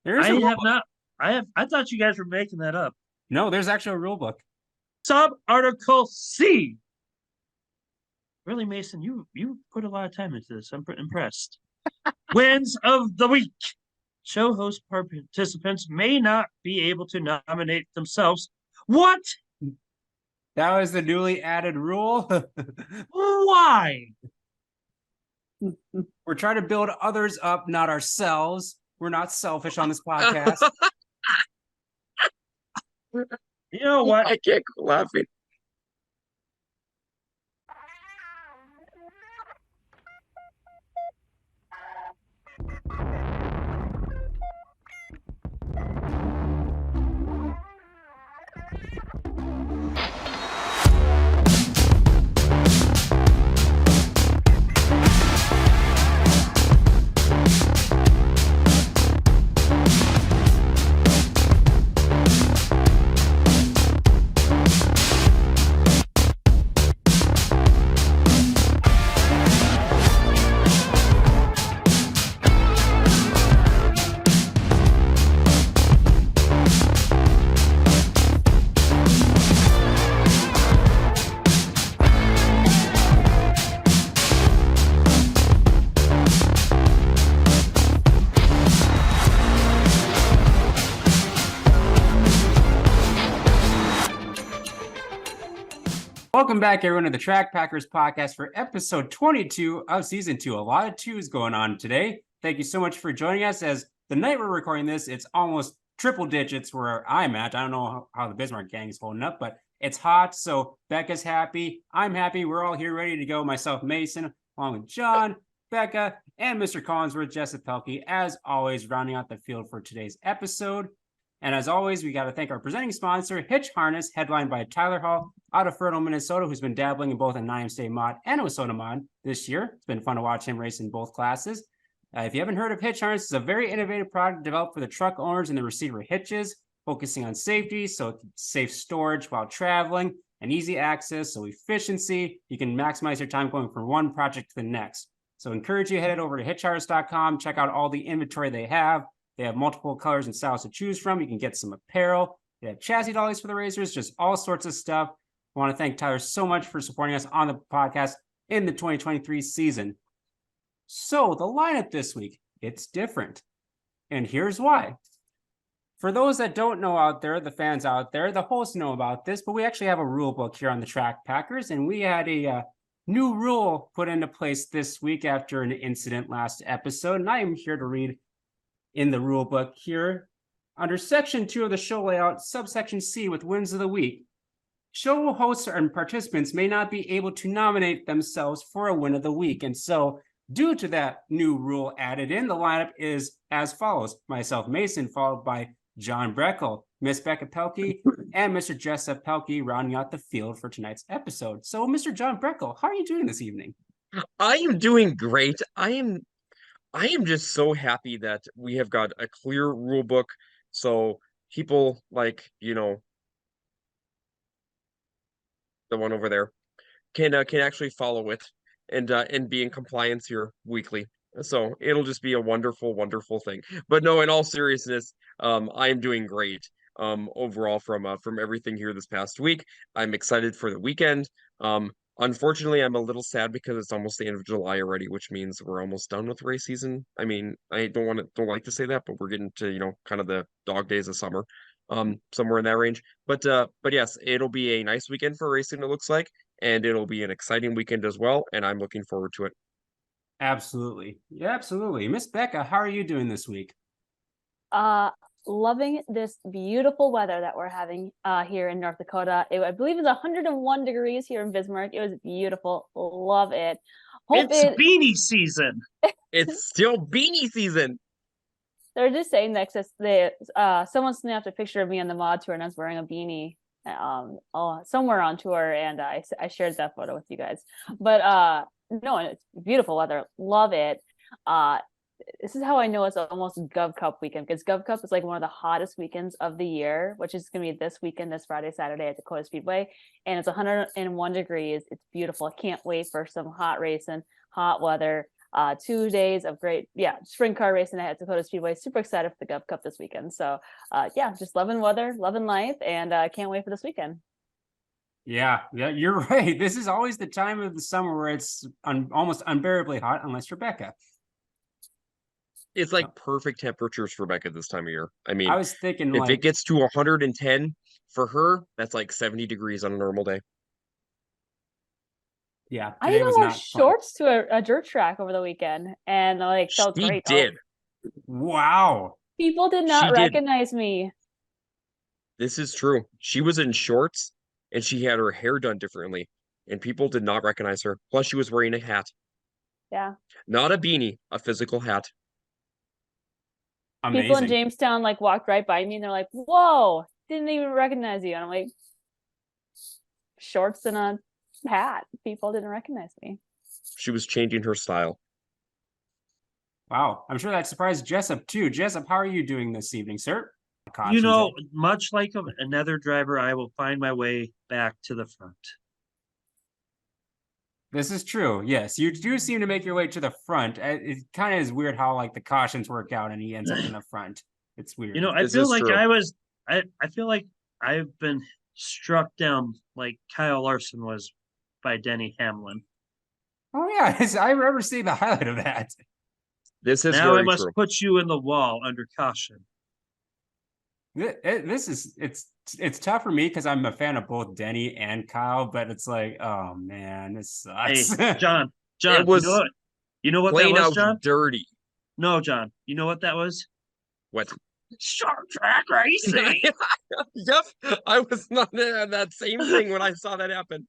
There's I a rule have book. not. I thought you guys were making that up. No, there's actually a rule book. Sub Article C. Really, Mason, you put a lot of time into this. I'm impressed. Wins of the week. Show host participants may not be able to nominate themselves. What? That was the newly added rule. Why? We're trying to build others up, not ourselves. We're not selfish on this podcast. You know what? I can't quit laughing. Welcome back, everyone, to the Track Packers podcast for episode 22 of season 2. A lot of twos going on today. Thank you so much for joining us. As the night we're recording this, it's almost triple digits where I'm at. I don't know how the Bismarck gang is holding up, but it's hot. So Becca's happy. I'm happy. We're all here ready to go. Myself, Mason, along with John, Becca, and Mr. Collinsworth, Jessup Pelkey, as always, rounding out the field for today's episode. And as always, we got to thank our presenting sponsor, Hitch Harness, headlined by Tyler Hall out of Fertile, Minnesota, who's been dabbling in both a 9M State mod and a Minnesota mod this year. It's been fun to watch him race in both classes. If you haven't heard of Hitch Harness, it's a very innovative product developed for the truck owners and the receiver hitches, focusing on safety, so safe storage while traveling, and easy access, so efficiency. You can maximize your time going from one project to the next. So I encourage you to head over to hitchharness.com, check out all the inventory they have. They have multiple colors and styles to choose from. You can get some apparel. They have chassis dollies for the racers, just all sorts of stuff. I want to thank Tyler so much for supporting us on the podcast in the 2023 season. So the lineup this week, it's different. And here's why. For those that don't know out there, the fans out there, the hosts know about this, but we actually have a rule book here on the Track Packers, and we had a new rule put into place this week after an incident last episode, and I am here to read in the rule book here. Under section 2 of the show layout, subsection C with wins of the week, show hosts and participants may not be able to nominate themselves for a win of the week. And so due to that new rule added in, the lineup is as follows. Myself, Mason, followed by John Breckel, Miss Becca Pelkey, and Mr. Jessup Pelkey rounding out the field for tonight's episode. So Mr. John Breckel, how are you doing this evening? I am doing great. I am just so happy that we have got a clear rule book so people like, the one over there can actually follow it and be in compliance here weekly. So it'll just be a wonderful, wonderful thing. But no, in all seriousness, I am doing great overall from everything here this past week. I'm excited for the weekend. Unfortunately, I'm a little sad because it's almost the end of July already, which means we're almost done with race season. I mean, I don't like to say that, but we're getting to, kind of the dog days of summer, somewhere in that range. But yes, it'll be a nice weekend for racing, it looks like, and it'll be an exciting weekend as well, and I'm looking forward to it. Absolutely. Yeah, absolutely. Miss Becca, how are you doing this week? Loving this beautiful weather that we're having here in North Dakota. I believe it's 101 degrees here in Bismarck. It was beautiful. Love it. It's beanie season. It's still beanie season. They're just saying that someone snapped a picture of me on the mod tour and I was wearing a beanie somewhere on tour, and I shared that photo with you guys. But no, it's beautiful weather. Love it. This is how I know it's almost Gov Cup weekend, because Gov Cup is like one of the hottest weekends of the year, which is going to be this weekend, this Friday, Saturday at Dacotah Speedway. And it's 101 degrees. It's beautiful. I can't wait for some hot racing, hot weather. 2 days of great, spring car racing at Dacotah Speedway. Super excited for the Gov Cup this weekend. So just loving weather, loving life, and can't wait for this weekend. Yeah, you're right. This is always the time of the summer where it's almost unbearably hot, unless you're Becca. It's like perfect temperatures for Becca this time of year. I mean, I was thinking, if like, it gets to 110 for her, that's like 70 degrees on a normal day. yeah, I today even was wore not fun. shorts to a dirt track over the weekend, and felt She great. did. Wow. People did She not did. recognize me. This is true. She was in shorts and she had her hair done differently, and people did not recognize her. Plus, she was wearing a hat, Yeah. not a beanie, a physical hat. People in Amazing. Jamestown walked right by me and they're like, "Whoa, didn't even recognize you." And I'm like, shorts and a hat. People didn't recognize me. She was changing her style. Wow. I'm sure that surprised Jessup too. Jessup, how are you doing this evening, sir? You Cautions know, it. much like another driver, I will find my way back to the front. This is true. Yes, you do seem to make your way to the front. It kind of is weird how the cautions work out and he ends up in the front. It's weird. You know, I This feel is like true. I feel like I've been struck down like Kyle Larson was by Denny Hamlin. Oh yeah, I remember seeing the highlight of that. This is Now I very must true. put you in the wall under caution. It's tough for me because I'm a fan of both Denny and Kyle, but it's like, oh man, this Hey, sucks. John, It was you know what that plain was, out John? dirty. No, John, you know what that was? What? Short track racing. Yep, I was not that same thing when I saw that happen.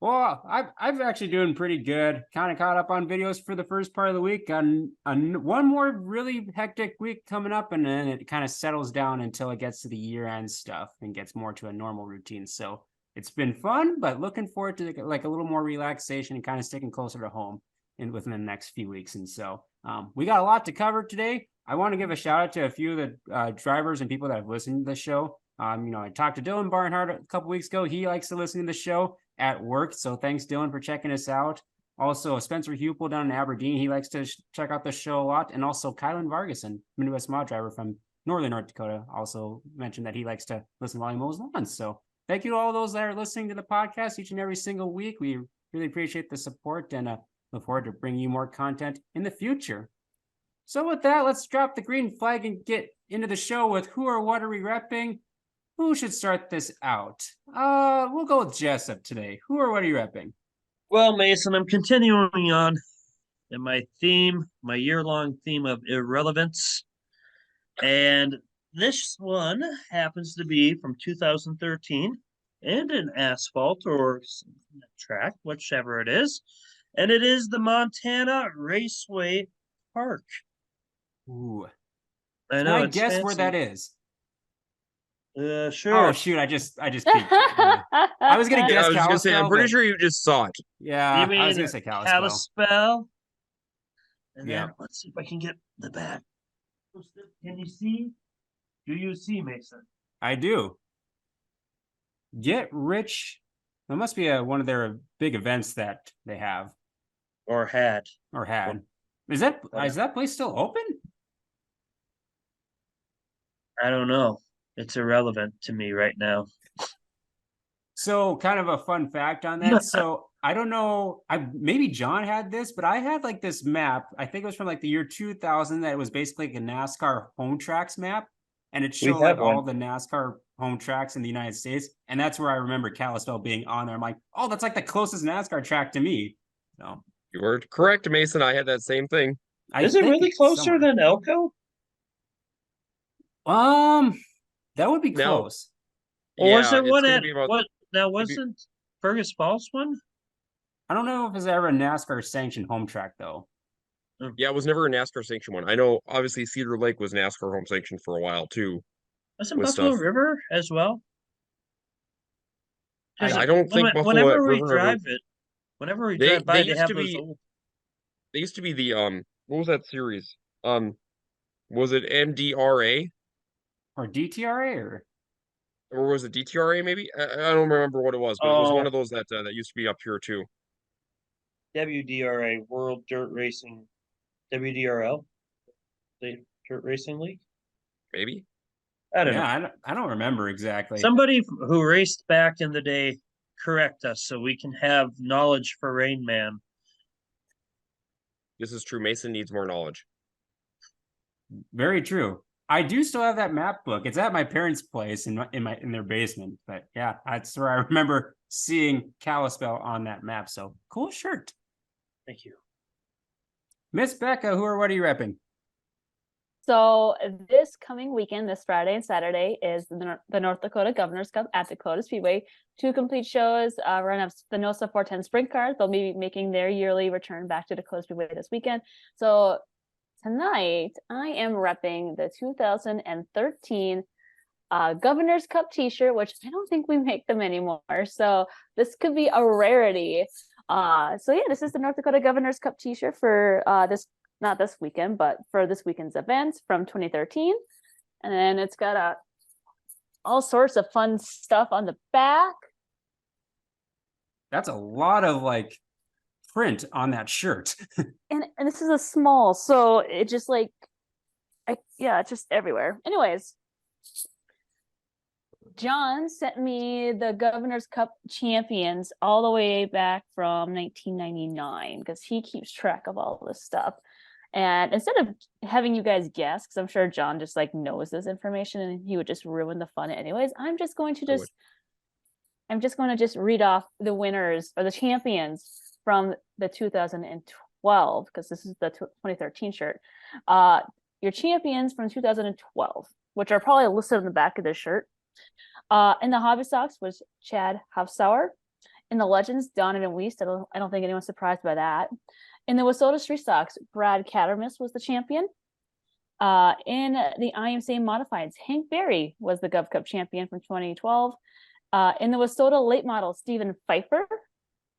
Well, I've actually doing pretty good. Kind of caught up on videos for the first part of the week. On one more really hectic week coming up, and then it kind of settles down until it gets to the year-end stuff and gets more to a normal routine. So it's been fun, but looking forward to a little more relaxation and kind of sticking closer to home within the next few weeks. And so we got a lot to cover today. I want to give a shout out to a few of the drivers and people that have listened to the show. I talked to Dylan Barnhart a couple weeks ago. He likes to listen to the show at work. So thanks, Dylan, for checking us out. Also, Spencer Hupel down in Aberdeen. He likes to check out the show a lot. And also Kylan Vargason, Midwest Mod driver from Northern North Dakota, also mentioned that he likes to listen while he mows lawns. So thank you to all those that are listening to the podcast each and every single week. We really appreciate the support and look forward to bringing you more content in the future. So with that, let's drop the green flag and get into the show with who or what are we repping. Who should start this out? We'll go with Jessup today. Who or what are you repping? Well, Mason, I'm continuing on in my year-long theme of irrelevance. And this one happens to be from 2013 and an asphalt or track, whichever it is. And it is the Montana Raceway Park. Ooh. I Can know. I it's guess fancy. where that is? Sure. Oh shoot! I just peeked. I was gonna Yeah, guess I was just gonna say, I'm Kalispell, pretty but sure you just saw it. yeah, You mean I was gonna say Kalispell. Kalispell? And Yeah. then let's see if I can get the back. Can you see? Do you see, Mason? I do. Get Rich. That must be one of their big events that they have Or had? or had. Is that place still open? I don't know. It's irrelevant to me right now. So, kind of a fun fact on that. So, I don't know. Maybe John had this, but I had this map. I think it was from the year 2000. That was basically a NASCAR home tracks map, and it showed have all one. the NASCAR home tracks in the United States. And that's where I remember Kalispell being on there. I'm like, oh, that's the closest NASCAR track to me. So You were correct, Mason. I had that same thing. Is it really closer than Elko? That would be Now- close. Or was Yeah, it it's one gonna at be about what? Now wasn't Fergus Falls one? I don't know if there's ever a NASCAR sanctioned home track though. Yeah, it was never a NASCAR sanctioned one. I know obviously Cedar Lake was NASCAR home sanctioned for a while too. Wasn't With Buffalo stuff. River as well? 'Cause I don't think Buffalo whenever we River drive it, whenever we They- drive by, they they used have to those be- old. They used to be the what was that series? Was it MDRA Or DTRA or was it DTRA maybe? I don't remember what it was, but it was one Oh. of those that used to be up here too. WDRA, World Dirt Racing, WDRL, the Dirt Racing League. Maybe. I don't know. Yeah, I don't remember exactly. Somebody who raced back in the day, correct us so we can have knowledge for Rain Man. This is true. Mason needs more knowledge. Very true. I do still have that map book. It's at my parents' place in their basement. But yeah, that's where I remember seeing Kalispell on that map. So cool shirt. Thank you. Miss Becca, who or what are you repping? So this coming weekend, this Friday and Saturday, is the North Dakota Governor's Cup at Dacotah Speedway. 2 complete shows. We're gonna have the NOSA 410 Sprint Cars. They'll be making their yearly return back to Dakota Speedway this weekend. So tonight, I am repping the 2013 Governor's Cup t-shirt, which I don't think we make them anymore. So this could be a rarity. So yeah, this is the North Dakota Governor's Cup t-shirt for not this weekend, but for this weekend's event from 2013. And then it's got all sorts of fun stuff on the back. That's a lot of like print on that shirt. And this is a small, so it just like, it's just everywhere. Anyways, John sent me the Governor's Cup champions all the way back from 1999 because he keeps track of all this stuff. And instead of having you guys guess, because I'm sure John just like knows this information and he would just ruin the fun anyways, I'm just going to just read off the winners or the champions from the 2012, because this is the 2013 shirt. Your champions from 2012, which are probably listed on the back of this shirt. In the Hobby Stocks was Chad Hafsauer. In the Legends, Donovan Weist. I don't think anyone's surprised by that. In the Wissota Street Stocks, Brad Cattermas was the champion. In the IMCA Modifieds, Hank Berry was the Gov Cup champion from 2012. In the Wissota Late Model, Stephen Pfeiffer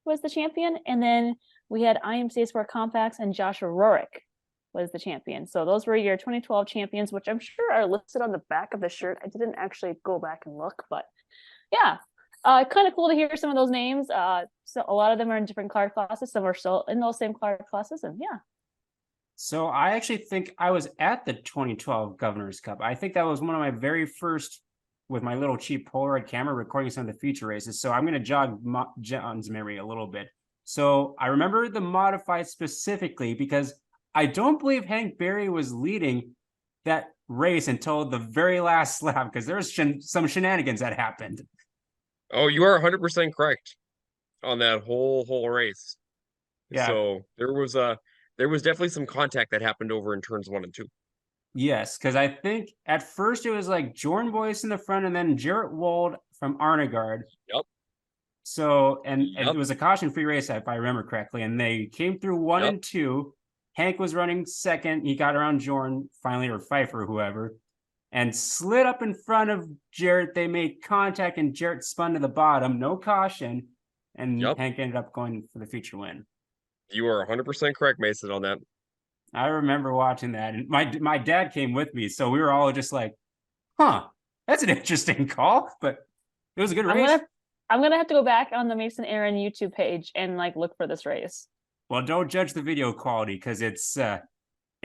was the champion. And then we had IMCA Sport Compacts and Joshua Rorick was the champion. So those were your 2012 champions, which I'm sure are listed on the back of the shirt. I didn't actually go back and look, but yeah. Kind of cool to hear some of those names. So a lot of them are in different card classes. Some are still in those same card classes, and yeah. So I actually think I was at the 2012 Governor's Cup. I think that was one of my very first, with my little cheap Polaroid camera, recording some of the feature races. So I'm going to jog John's memory a little bit. So I remember the modified specifically because I don't believe Hank Berry was leading that race until the very last lap because there was some shenanigans that happened. Oh, you are 100% correct on that whole race. Yeah. So there was definitely some contact that happened over in turns 1 and 2. Yes, because I think at first it was like Jordan Boyce in the front and then Jarrett Wold from Arnegard. Yep. So, and it was a caution-free race, if I remember correctly, and they came through 1 and 2. Hank was running second. He got around Jordan finally, or Pfeiffer, whoever, and slid up in front of Jarrett. They made contact, and Jarrett spun to the bottom. No caution, and Hank ended up going for the feature win. You are 100% correct, Mason, on that. I remember watching that, and my dad came with me, so we were all just like, "Huh, that's an interesting call," but it was a good race. I'm gonna have to go back on the Mason Aaron YouTube page and like look for this race. Well, don't judge the video quality because it's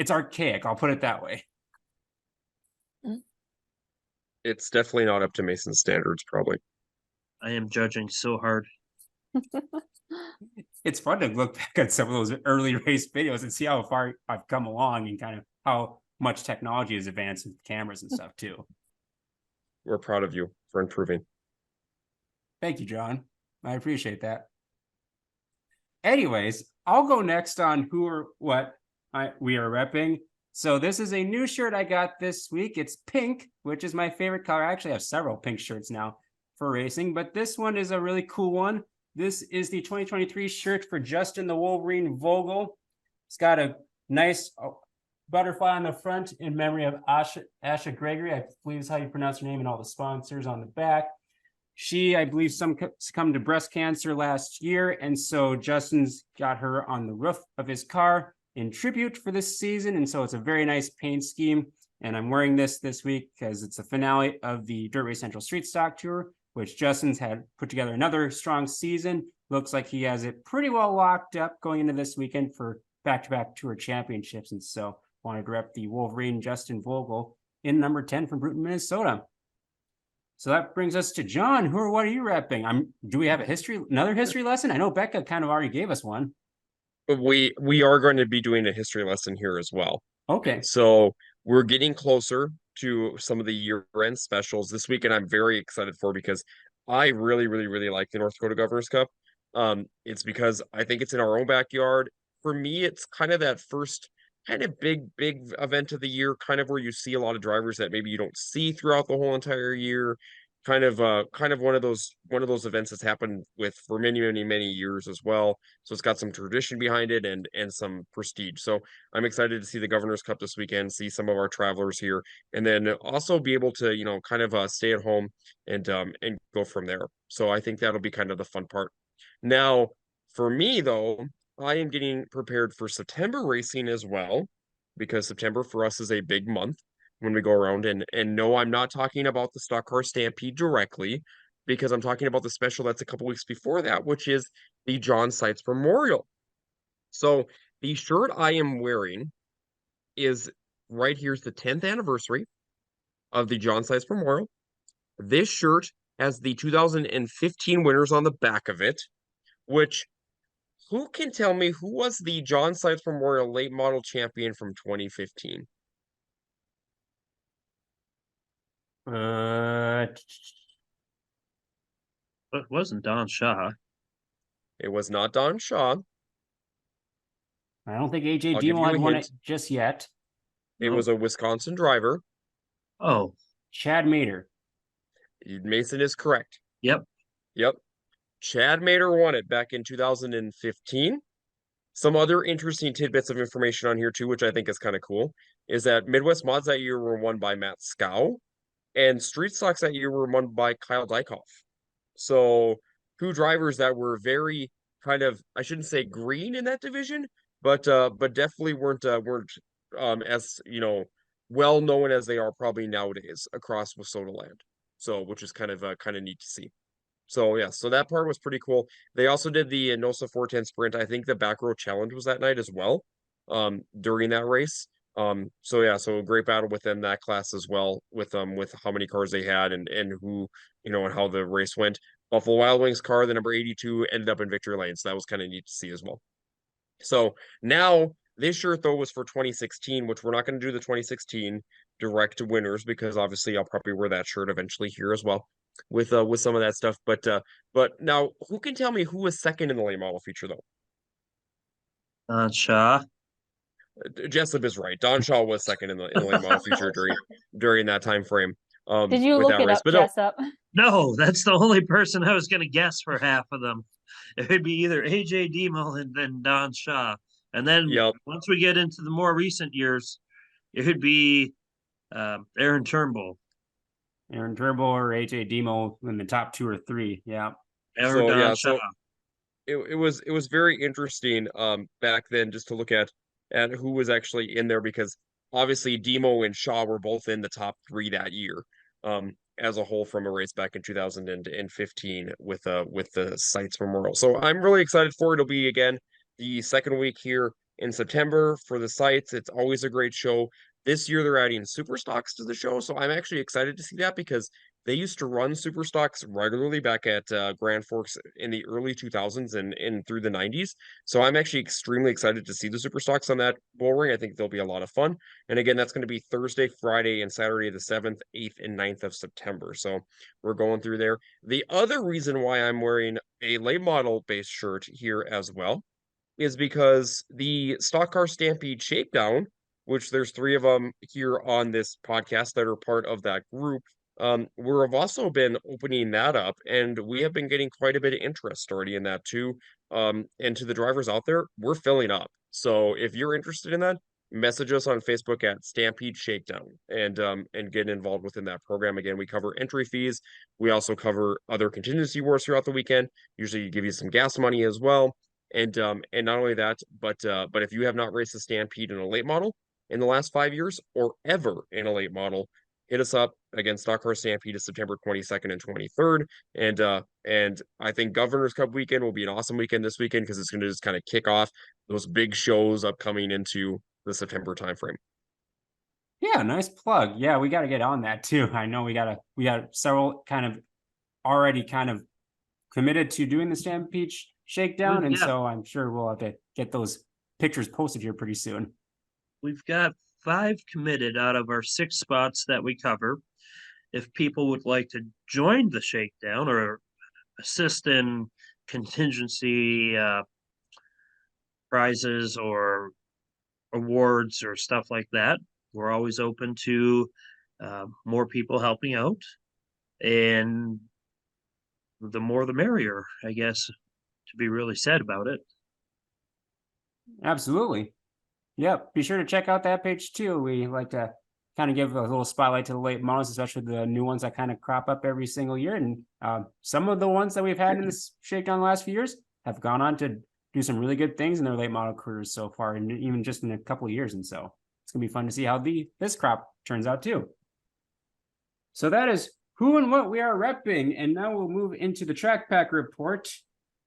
archaic. I'll put it that way. It's definitely not up to Mason's standards, probably. I am judging so hard. It's fun to look back at some of those early race videos and see how far I've come along and kind of how much technology has advanced with cameras and stuff too. We're proud of you for improving. Thank you, John. I appreciate that. Anyways, I'll go next on who or what we are repping. So this is a new shirt I got this week. It's pink, which is my favorite color. I actually have several pink shirts now for racing, but this one is a really cool one. This is the 2023 shirt for Justin the Wolverine Vogel. It's got a nice butterfly on the front in memory of Asha Gregory, I believe is how you pronounce her name, and all the sponsors on the back. She, I believe, succumbed to breast cancer last year, and so Justin's got her on the roof of his car in tribute for this season, and so it's a very nice paint scheme. And I'm wearing this week because it's the finale of the Dirt Race Central Street Stock Tour, which Justin's had put together another strong season looks like he has it pretty well locked up going into this weekend for back-to-back tour championships. And so wanted to rep the Wolverine Justin Vogel in number 10 from Bruton, Minnesota. So that brings us to John. What are you repping? Do we have another history lesson? I know Becca kind of already gave us one. But we are going to be doing a history lesson here as well. Okay. So we're getting closer to some of the year-end specials this weekend. I'm very excited for because I really, really, really like the North Dakota Governor's Cup. It's because I think it's in our own backyard. For me, it's kind of that first kind of big event of the year, kind of where you see a lot of drivers that maybe you don't see throughout the whole entire year. Kind of one of those events that's happened with for many years as well. So it's got some tradition behind it and some prestige. So I'm excited to see the Governor's Cup this weekend, see some of our travelers here, and then also be able to, you know, kind of stay at home and go from there. So I think that'll be kind of the fun part. Now, for me though, I am getting prepared for September racing as well, because September for us is a big month when we go around. And no, I'm not talking about the Stock Car Stampede directly, because I'm talking about the special that's a couple weeks before that, which is the John Seitz Memorial. So the shirt I am wearing is right here's the 10th anniversary of the John Seitz Memorial. This shirt has the 2015 winners on the back of it, which who can tell me who was the John Seitz Memorial late model champion from 2015? It wasn't Don Shaw. It was not Don Shaw. I don't think AJ I'll give Demo you a had won hint. it just yet. It Nope. was a Wisconsin driver. Oh, Chad Mater. Mason is correct. yep. Yep. Chad Mater won it back in 2015. Some other interesting tidbits of information on here too, which I think is kind of cool, is that Midwest Mods that year were won by Matt Scow, and Street Stocks that year were won by Kyle Dykhoff. So two drivers that were very kind of, I shouldn't say green in that division, but definitely weren't as, you know, well known as they are probably nowadays across Wissota land. So which is kind of neat to see. So yeah, so that part was pretty cool. They also did the NOSA 410 sprint. I think the back row challenge was that night as well, during that race. So yeah, so a great battle within that class as well, with how many cars they had and who, you know, and how the race went. Buffalo Wild Wings car, the number 82, ended up in victory lane, so that was kind of neat to see as well. So now this shirt though was for 2016, which we're not going to do the 2016 direct winners because obviously I'll probably wear that shirt eventually here as well with some of that stuff. But now who can tell me who was second in the late model feature though? Don Shaw. Jessup is right. Don Shaw was second in the late model feature during that time frame. Did you with look that it race. up, But no, Jessup? No, that's the only person I was going to guess for half of them. It would be either AJ Demo and then Don Shaw. And then Yep. once we get into the more recent years, it would be Aaron Turnbull. Aaron Turbo or AJ Demo in the top 2 or 3. Yeah. Or So, Don yeah, Shaw. so it was very interesting back then just to look at who was actually in there, because obviously Demo and Shaw were both in the top 3 that year as a whole from a race back in 2015 with the Seitz Memorial. So I'm really excited for it. It'll be again the second week here in September for the Seitz. It's always a great show. This year they're adding super stocks to the show, so I'm actually excited to see that because they used to run super stocks regularly back at Grand Forks in the early 2000s and through the 90s. So I'm actually extremely excited to see the super stocks on that bull ring. I think they'll be a lot of fun. And again, that's going to be Thursday, Friday, and Saturday, the 7th, 8th, and 9th of September. So we're going through there. The other reason why I'm wearing a late model based shirt here as well is because the Stock Car Stampede Shakedown, which there's 3 of them here on this podcast that are part of that group, we've also been opening that up, and we have been getting quite a bit of interest already in that too. And to the drivers out there, we're filling up. So if you're interested in that, message us on Facebook at Stampede Shakedown and get involved within that program. Again, we cover entry fees. We also cover other contingency awards throughout the weekend. Usually give you some gas money as well. And not only that, but if you have not raced a Stampede in a late model in the last 5 years or ever in a late model, hit us up. Again, Stock Car Stampede is September 22nd and 23rd. And I think Governor's Cup weekend will be an awesome weekend this weekend because it's going to just kind of kick off those big shows upcoming into the September timeframe. Yeah, nice plug. Yeah, we got to get on that too. I know we got several kind of already kind of committed to doing the Stampede Shakedown, and so I'm sure we'll have to get those pictures posted here pretty soon. We've got 5 committed out of our 6 spots that we cover. If people would like to join the Shakedown or assist in contingency prizes or awards or stuff like that, we're always open to more people helping out. And the more the merrier, I guess, to be really sad about it. Absolutely. Yep. Be sure to check out that page too. We like to kind of give a little spotlight to the late models, especially the new ones that kind of crop up every single year. And some of the ones that we've had in this Shakedown the last few years have gone on to do some really good things in their late model careers so far, and even just in a couple of years. And so it's gonna be fun to see how this crop turns out too. So that is who and what we are repping, and now we'll move into the track pack report.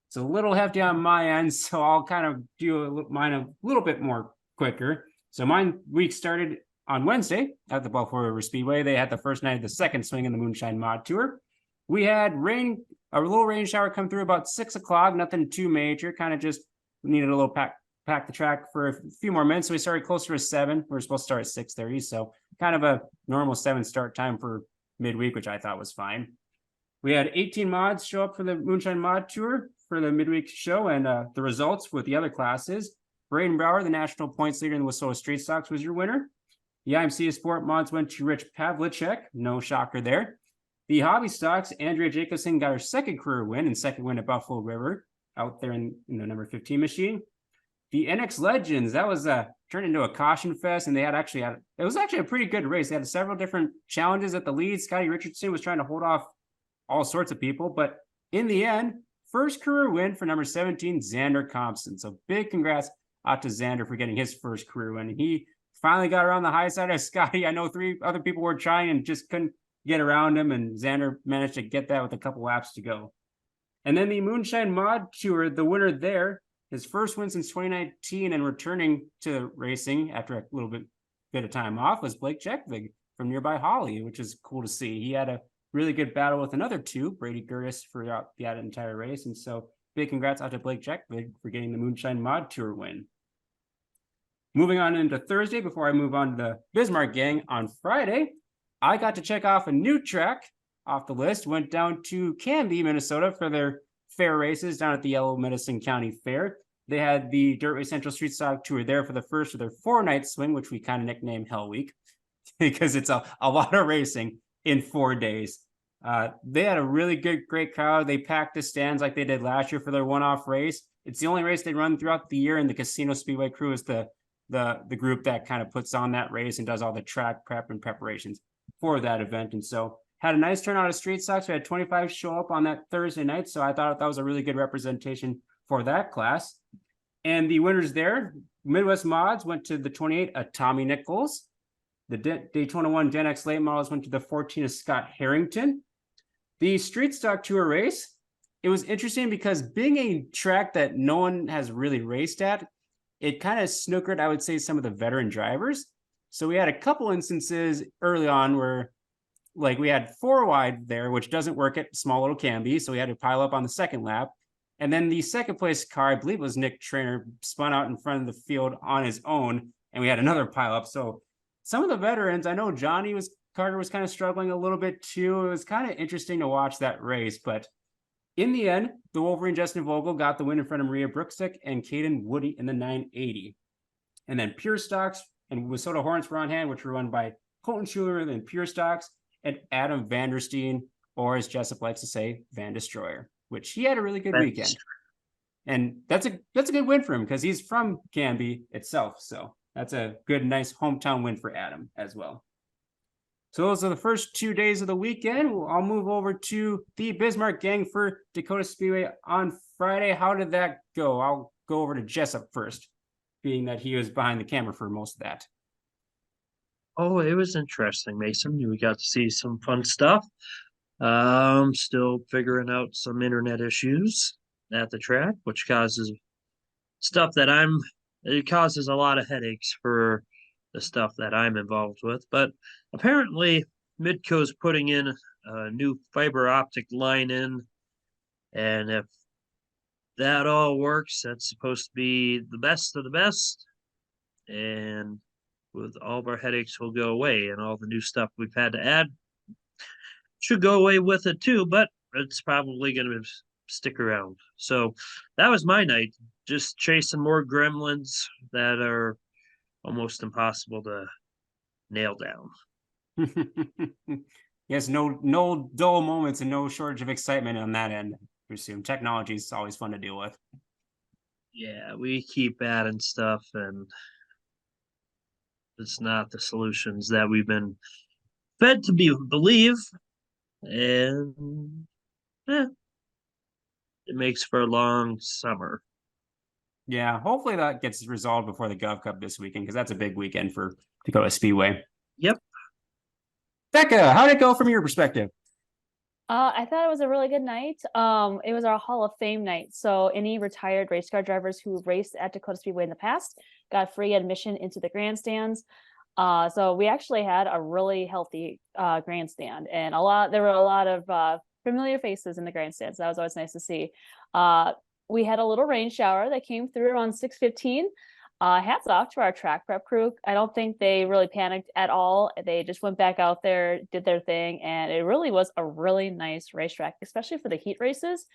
It's a little hefty on my end, so I'll kind of do mine a little bit more quicker. So mine week started on Wednesday at the Buffalo River Speedway. They had the first night of the second swing in the Moonshine Mod Tour. We had rain, a little rain shower come through about 6 o'clock, nothing too major, kind of just needed a little pack the track for a few more minutes. So we started closer to 7. We were supposed to start at 6:30, so kind of a normal 7 start time for midweek, which I thought was fine. We had 18 mods show up for the Moonshine Mod Tour for the midweek show, and the results with the other classes. Braden Brower, the national points leader in the Wissota Street Stocks, was your winner. The IMC Sport mods went to Rich Pavlicek, no shocker there. The hobby stocks, Andrea Jacobson got her second career win and second win at Buffalo River out there in the number 15 machine. The INEX Legends, that was turned into a caution fest, and it was actually a pretty good race. They had several different challenges at the lead. Scotty Richardson was trying to hold off all sorts of people, but in the end, first career win for number 17, Xander Compson. So big congrats out to Xander for getting his first career win. He finally got around the high side of Scotty. I know 3 other people were trying and just couldn't get around him, and Xander managed to get that with a couple laps to go. And then the Moonshine Mod Tour, the winner there, his first win since 2019 and returning to racing after a little bit of time off, was Blake Jekvig from nearby Holly, which is cool to see. He had a really good battle with another 2, Brady Gertis, throughout the entire race. And so big congrats out to Blake Jekvig for getting the Moonshine Mod Tour win. Moving on into Thursday, before I move on to the Bismarck gang, on Friday, I got to check off a new track off the list. Went down to Canby, Minnesota for their fair races down at the Yellow Medicine County Fair. They had the Dirt Race Central Street Stock Tour there for the first of their 4-night swing, which we kind of nicknamed Hell Week because it's a lot of racing in 4 days. They had a really great crowd. They packed the stands like they did last year for their one-off race. It's the only race they run throughout the year, and the Casino Speedway crew is the group that kind of puts on that race and does all the track prep and preparations for that event. And so had a nice turnout of street stocks. We had 25 show up on that Thursday night, so I thought that was a really good representation for that class. And the winners there, Midwest Mods went to the 28 of Tommy Nichols. The Daytona 1 Gen X late models went to the 14 of Scott Harrington. The Street Stock Tour race, it was interesting because being a track that no one has really raced at, it kind of snookered, I would say, some of the veteran drivers. So we had a couple instances early on where, like, we had 4 wide there, which doesn't work at small little Canby, so we had to pile up on the second lap. And then the second place car, I believe it was Nick Trainer, spun out in front of the field on his own, and we had another pile up. So some of the veterans, I know Carter was kind of struggling a little bit too. It was kind of interesting to watch that race, but in the end, the Wolverine Justin Vogel got the win in front of Maria Brookstick and Caden Woody in the 980. And then Pure Stocks and Wissota Hornets were on hand, which were run by Colton Schuler and Pure Stocks and Adam Vandersteen, or as Jessup likes to say, Van Destroyer, which he had a really good weekend. And that's a good win for him because he's from Canby itself. So that's a good, nice hometown win for Adam as well. So those are the first 2 days of the weekend. I'll move over to the Bismarck gang for Dacotah Speedway on Friday. How did that go? I'll go over to Jessup first, being that he was behind the camera for most of that. Oh, it was interesting, Mason. We got to see some fun stuff. Still figuring out some internet issues at the track, which causes stuff that it causes a lot of headaches for the stuff that I'm involved with. But apparently, Midco's putting in a new fiber optic line in, and if that all works, that's supposed to be the best of the best. And with all of our headaches will go away, and all the new stuff we've had to add should go away with it too, but it's probably going to stick around. So that was my night, just chasing more gremlins that are almost impossible to nail down. Yes, no dull moments and no shortage of excitement on that end. I presume technology is always fun to deal with. Yeah, we keep adding stuff, and it's not the solutions that we've been fed to believe, and it makes for a long summer. Yeah, hopefully that gets resolved before the Gov Cup this weekend, because that's a big weekend for Dacotah Speedway. Yep. Becca, how'd it go from your perspective? I thought it was a really good night. It was our Hall of Fame night. So any retired race car drivers who raced at Dacotah Speedway in the past got free admission into the grandstands. So we actually had a really healthy grandstand, and there were a lot of familiar faces in the grandstands. That was always nice to see. We had a little rain shower that came through around 6:15. Hats off to our track prep crew. I don't think they really panicked at all. They just went back out there, did their thing, and it really was a really nice racetrack, especially for the heat races.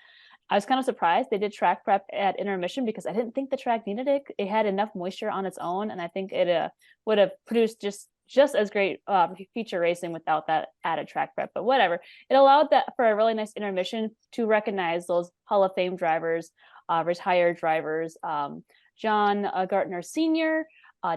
I was kind of surprised they did track prep at intermission because I didn't think the track needed it. It had enough moisture on its own, and I think it would have produced just as great feature racing without that added track prep. But whatever, it allowed that for a really nice intermission to recognize those Hall of Fame drivers, retired drivers. John Gartner Sr.,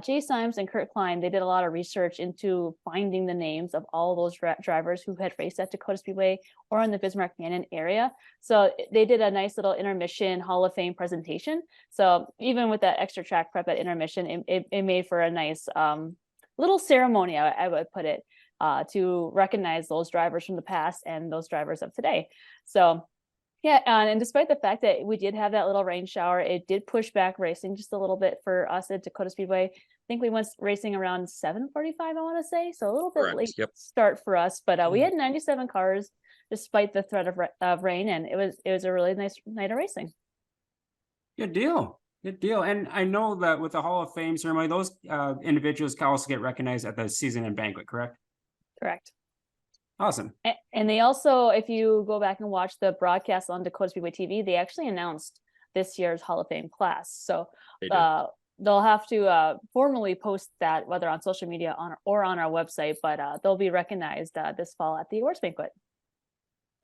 Jay Symes, and Kurt Klein. They did a lot of research into finding the names of all those drivers who had raced at Dacotah Speedway or in the Bismarck Canyon area. So they did a nice little intermission Hall of Fame presentation. So even with that extra track prep at intermission, it made for a nice little ceremony, I would put it, to recognize those drivers from the past and those drivers of today. So yeah, and despite the fact that we did have that little rain shower, it did push back racing just a little bit for us at Dacotah Speedway. I think we went racing around 7:45, I want to say, so a little bit Correct, late yep. start for us. But we had 97 cars despite the threat of rain, and it was a really nice night of racing. Good deal. Good deal. And I know that with the Hall of Fame ceremony, those individuals can also get recognized at the season and banquet, correct? Correct. Awesome. And they also, if you go back and watch the broadcast on Dacotah Speedway TV, they actually announced this year's Hall of Fame class. So they'll have to formally post that, whether on social media or on our website, but they'll be recognized this fall at the awards banquet.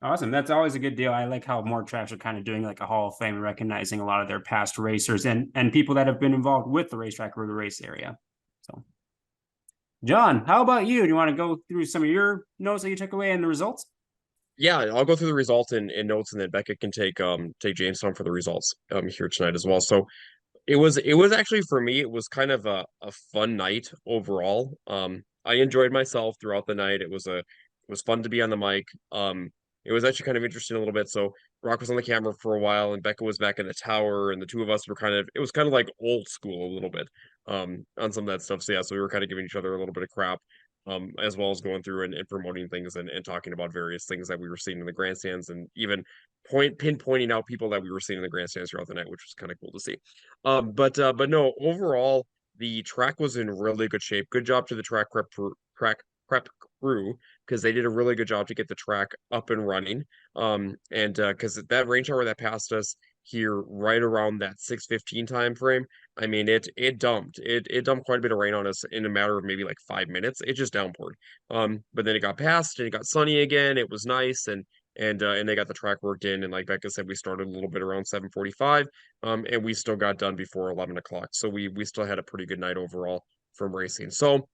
Awesome. That's always a good deal. I like how more tracks are kind of doing like a Hall of Fame, recognizing a lot of their past racers and people that have been involved with the racetrack or the race area. So, John, how about you? Do you want to go through some of your notes that you took away and the results? Yeah, I'll go through the results in notes, and then Becca can take Jamestown for the results here tonight as well. So it was actually, for me, it was kind of a fun night overall. I enjoyed myself throughout the night. It was fun to be on the mic. It was actually kind of interesting a little bit. So Brock was on the camera for a while, and Becca was back in the tower, and the two of us were it was kind of like old school a little bit on some of that stuff. So yeah, so we were kind of giving each other a little bit of crap, as well as going through and promoting things and talking about various things that we were seeing in the grandstands, and even pinpointing out people that we were seeing in the grandstands throughout the night, which was kind of cool to see. But no, overall the track was in really good shape. Good job to the track prep crew, because they did a really good job to get the track up and running. And because that rain shower that passed us here right around that 6:15 time frame, I mean, it dumped quite a bit of rain on us in a matter of maybe like 5 minutes. It just downpoured. But then it got past and it got sunny again. It was nice, and they got the track worked in. And like Becca said, we started a little bit around 7:45, and we still got done before 11 o'clock. So we still had a pretty good night overall from racing. So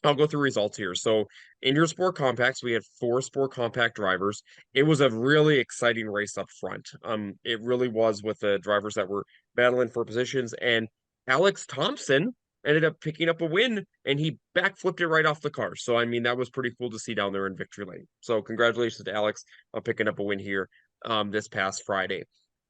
I'll go through results here. So in your Sport Compacts, we had 4 Sport Compact drivers. It was a really exciting race up front. It really was, with the drivers that were battling for positions. And Alex Thompson ended up picking up a win, and he backflipped it right off the car. So, I mean, that was pretty cool to see down there in victory lane. So, congratulations to Alex on picking up a win here this past Friday.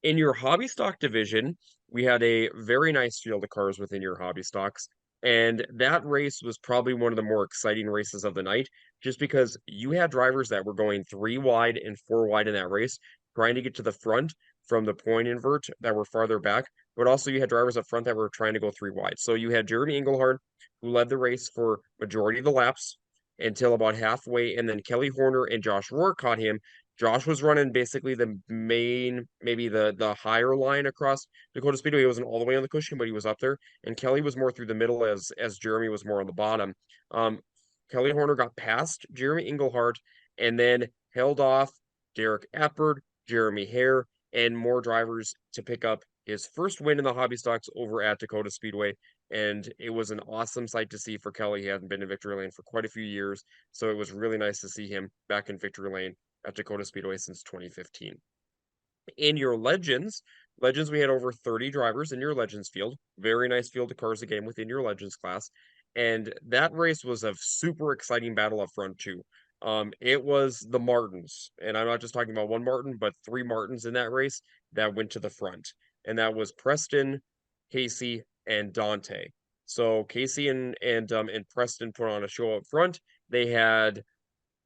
In your hobby stock division, we had a very nice field of cars within your hobby stocks. And that race was probably one of the more exciting races of the night, just because you had drivers that were going 3 wide and 4 wide in that race, trying to get to the front from the point invert that were farther back, but also you had drivers up front that were trying to go 3 wide. So you had Jeremy Engelhard, who led the race for majority of the laps until about halfway, and then Kelly Horner and Josh Rourke caught him. Josh was running basically the main, maybe the higher line across Dacotah Speedway. He wasn't all the way on the cushion, but he was up there. And Kelly was more through the middle as Jeremy was more on the bottom. Kelly Horner got past Jeremy Engelhart and then held off Derek Eppard, Jeremy Hare, and more drivers to pick up his first win in the hobby stocks over at Dacotah Speedway. And it was an awesome sight to see for Kelly. He hadn't been in victory lane for quite a few years. So it was really nice to see him back in victory lane at Dacotah Speedway since 2015. In your Legends, we had over 30 drivers in your Legends field. Very nice field of cars again within your Legends class. And that race was a super exciting battle up front too. It was the Martins, and I'm not just talking about one Martin, but 3 Martins in that race that went to the front. And that was Preston, Casey, and Dante. So Casey and Preston put on a show up front. They had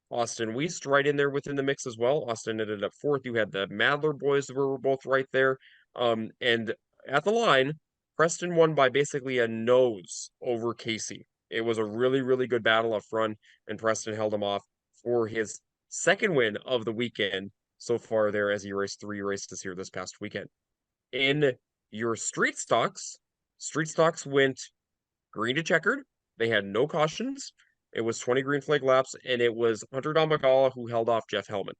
Austin Weist right in there within the mix as well. Austin ended up 4th. You had the Madler boys were both right there. And at the line, Preston won by basically a nose over Casey. It was a really, really good battle up front, and Preston held him off for his second win of the weekend so far there as he raced 3 races here this past weekend. In your street stocks went green to checkered. They had no cautions. It was 20 green flag laps, and it was Hunter Domagala who held off Jeff Hellman.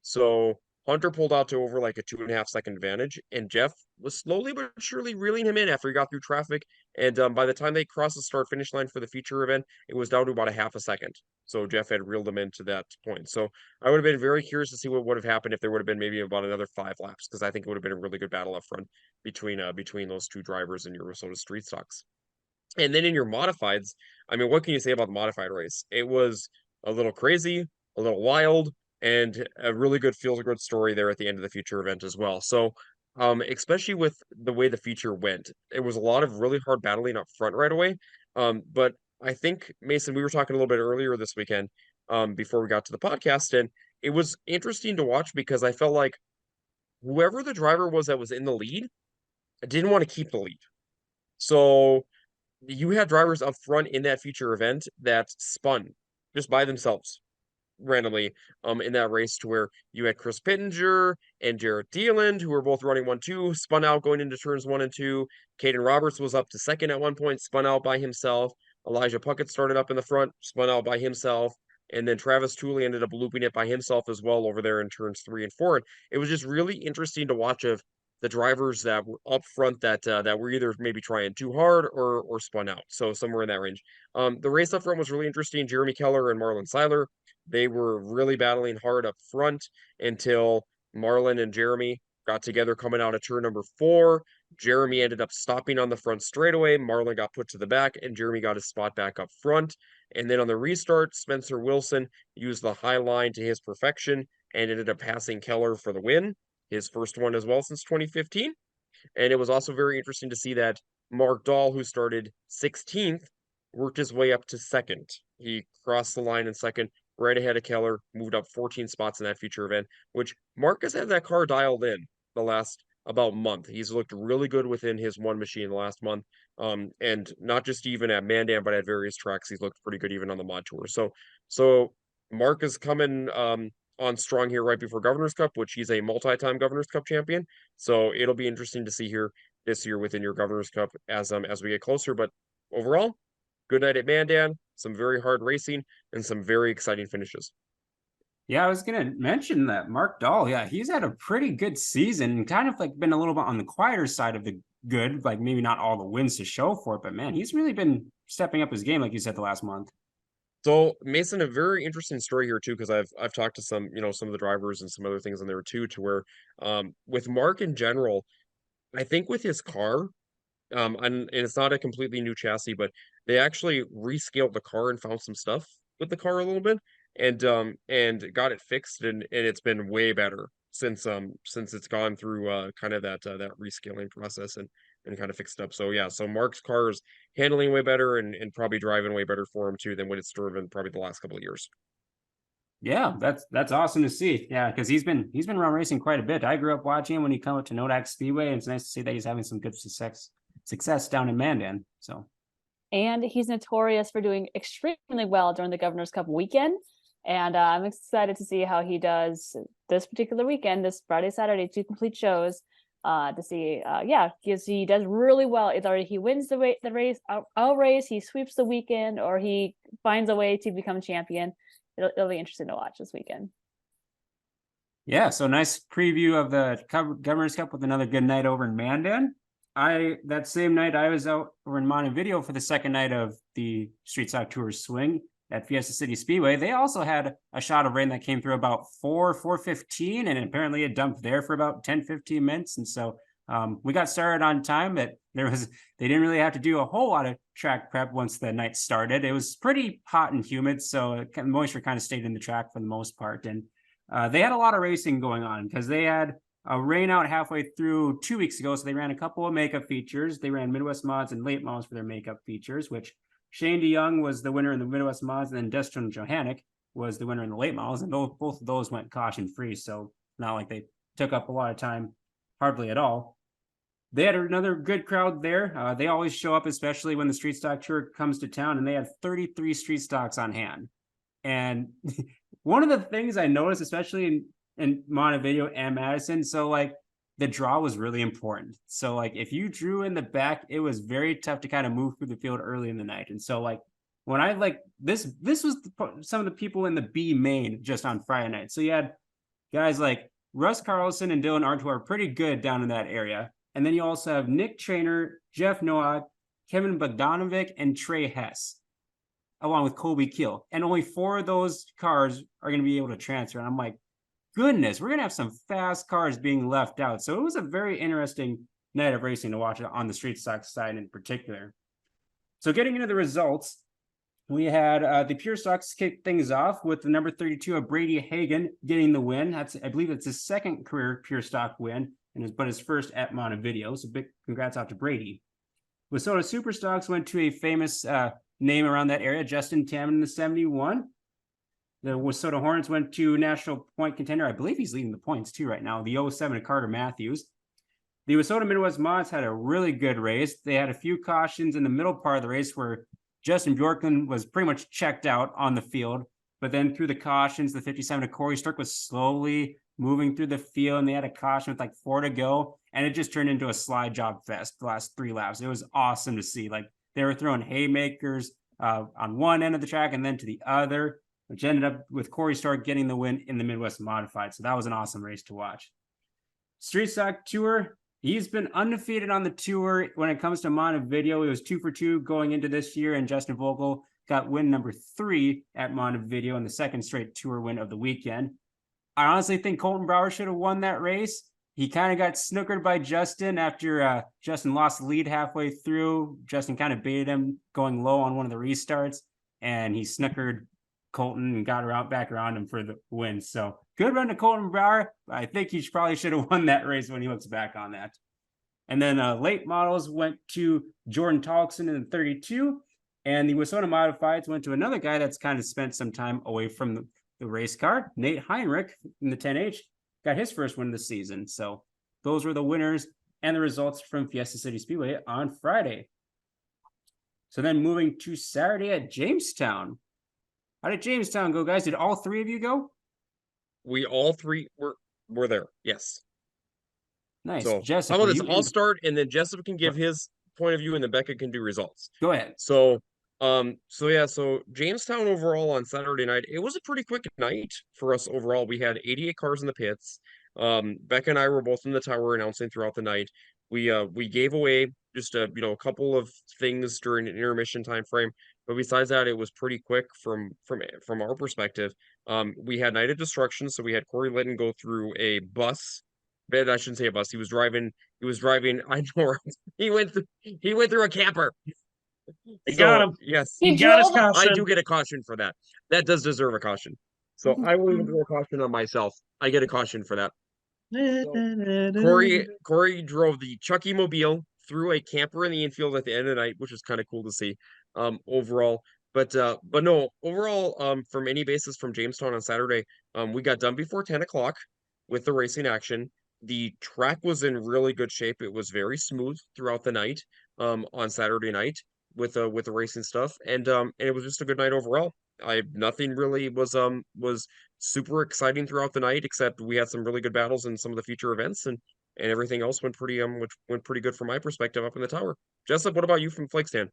So Hunter pulled out to over like a 2.5-second advantage, and Jeff was slowly but surely reeling him in after he got through traffic. And by the time they crossed the start finish line for the feature event, it was down to about a half a second. So Jeff had reeled him into that point. So I would have been very curious to see what would have happened if there would have been maybe about another 5 laps, because I think it would have been a really good battle up front between those 2 drivers in your Minnesota street stocks. And then in your modifieds, I mean, what can you say about the modified race? It was a little crazy, a little wild, and a really good feel-good story there at the end of the feature event as well. So, especially with the way the feature went, it was a lot of really hard battling up front right away. But I think, Mason, we were talking a little bit earlier this weekend, before we got to the podcast, and it was interesting to watch because I felt like whoever the driver was that was in the lead didn't want to keep the lead. So you had drivers up front in that feature event that spun just by themselves randomly in that race, to where you had Chris Pittenger and Jarrett Dealand, who were both running 1-2, spun out going into turns 1 and 2. Caden Roberts was up to second at one point, spun out by himself. Elijah Puckett started up in the front, spun out by himself. And then Travis Tooley ended up looping it by himself as well over there in turns 3 and 4. It was just really interesting to watch of the drivers that were up front that were either maybe trying too hard or spun out. So somewhere in that range. The race up front was really interesting. Jeremy Keller and Marlon Seiler, they were really battling hard up front until Marlon and Jeremy got together coming out of turn number 4. Jeremy ended up stopping on the front straightaway. Marlon got put to the back, and Jeremy got his spot back up front. And then on the restart, Spencer Wilson used the high line to his perfection and ended up passing Keller for the win, his first one as well since 2015. And it was also very interesting to see that Mark Dahl, who started 16th, worked his way up to second. He crossed the line in second, right ahead of Keller, moved up 14 spots in that feature event, which Mark has had that car dialed in the last about month. He's looked really good within his one machine the last month. And not just even at Mandan, but at various tracks, he's looked pretty good even on the mod tour. So Mark is coming on strong here right before Governor's Cup, which he's a multi-time Governor's Cup champion. So it'll be interesting to see here this year within your Governor's Cup as we get closer. But overall, good night at Mandan, some very hard racing, and some very exciting finishes. Yeah, I was gonna mention that Mark Dahl. Yeah, he's had a pretty good season, kind of like been a little bit on the quieter side of the good, like maybe not all the wins to show for it, but man, he's really been stepping up his game, like you said, the last month. So Mason, a very interesting story here too, because I've talked to some of the drivers and some other things in there too, to where with Mark in general, I think with his car, and it's not a completely new chassis, but they actually rescaled the car and found some stuff with the car a little bit, and got it fixed, and it's been way better since it's gone through kind of that rescaling process and kind of fixed up. So yeah, so Mark's car is handling way better and probably driving way better for him too than what it's driven probably the last couple of years. Yeah, that's awesome to see. Yeah, because he's been around racing quite a bit. I grew up watching him when he come up to Dacotah Speedway, and it's nice to see that he's having some good success down in Mandan. So, And he's notorious for doing extremely well during the Governor's Cup weekend. And I'm excited to see how he does this particular weekend, this Friday, Saturday, 2 complete shows. To see, because he does really well. Either he wins the race, our race, he sweeps the weekend, or he finds a way to become champion. It'll be interesting to watch this weekend. yeah, so nice preview of the Governor's Cup with another good night over in Mandan. That same night I was out over in Montevideo for the second night of the Street Stock Tour Swing at Fiesta City Speedway. They also had a shot of rain that came through about 4:15, and apparently it dumped there for about 10-15 minutes. And so we got started on time, but they didn't really have to do a whole lot of track prep once the night started. It was pretty hot and humid, so moisture kind of stayed in the track for the most part. And they had a lot of racing going on because they had a rain out halfway through 2 weeks ago. So they ran a couple of makeup features. They ran Midwest mods and late models for their makeup features, which Shane DeYoung was the winner in the Midwest mods, and then Destin Johannick was the winner in the late models, and both of those went caution free. So not like they took up a lot of time, hardly at all. They had another good crowd there. They always show up, especially when the Street Stock Tour comes to town, and they had 33 street stocks on hand. And one of the things I noticed, especially in Montevideo and Madison, so like the draw was really important. So like if you drew in the back, it was very tough to kind of move through the field early in the night. And so like when I like this was some of the people in the B main just on Friday night. So you had guys like Russ Carlson and Dylan Arndt, who are pretty good down in that area. And then you also have Nick Trainer, Jeff Nowak, Kevin Bogdanovic, and Trey Hess, along with Colby Keel. And only 4 of those cars are going to be able to transfer. And I'm like, goodness, we're going to have some fast cars being left out. So it was a very interesting night of racing to watch on the street stock side in particular. So getting into the results, we had the pure stocks kick things off with the number 32 of Brady Hagan getting the win. I believe it's his second career pure stock win, but his first at Montevideo. So big congrats out to Brady. Wissota Super Stocks went to a famous name around that area, Justin Tamman in the 71. The Wissota Hornets went to national point contender. I believe he's leading the points too right now. The 07 of Carter Matthews. The Wissota Midwest Mods had a really good race. They had a few cautions in the middle part of the race where Justin Bjorklund was pretty much checked out on the field. But then through the cautions, the 57 of Corey Stork was slowly moving through the field, and they had a caution with like 4 to go. And it just turned into a slide job fest the last 3 laps. It was awesome to see. Like they were throwing haymakers on one end of the track and then to the other, which ended up with Corey Stork getting the win in the Midwest Modified. So that was an awesome race to watch. Street Stock Tour, he's been undefeated on the tour when it comes to Montevideo. He was 2 for 2 going into this year, and Justin Vogel got win number 3 at Montevideo and the second straight tour win of the weekend. I honestly think Colton Brower should have won that race. He kind of got snookered by Justin after Justin lost the lead halfway through. Justin kind of baited him going low on one of the restarts, and he snookered Colton and got back around him for the win. So good run to Colton Brower. I think he probably should have won that race when he looks back on that. And then late models went to Jordan Tolkson in the 32, and the Wissota Modifieds went to another guy that's kind of spent some time away from the race car. Nate Heinrich in the 10H got his first win of the season. So those were the winners and the results from Fiesta City Speedway on Friday. So then moving to Saturday at Jamestown. How did Jamestown go, guys? Did all 3 of you go? We all 3 were there. Yes. Nice. So Jessica, how about this? I'll start, and then Jessup can give his point of view, and then Becca can do results. Go ahead. So Jamestown overall on Saturday night, it was a pretty quick night for us overall. We had 88 cars in the pits. Becca and I were both in the tower announcing throughout the night. We gave away just a couple of things during an intermission time frame, but besides that, it was pretty quick from our perspective. We had Night of Destruction, so we had Corey Litton go through a bus I shouldn't say a bus. He was driving. I know. He went through a camper. They got him. Yes, He He got his drove- I caution. do get a caution for that. That does deserve a caution. So I will even throw a caution on myself. I get a caution for that. Corey drove the Chucky Mobile through a camper in the infield at the end of the night, which was kind of cool to see. Overall, but no, overall, from any basis from Jamestown on Saturday, we got done before 10 o'clock with the racing action. The track was in really good shape. It was very smooth throughout the night, on Saturday night with the racing stuff, and it was just a good night overall. Nothing really was super exciting throughout the night, except we had some really good battles in some of the future events, and everything else went pretty which went pretty good from my perspective up in the tower. Jessup, what about you from Flakestand?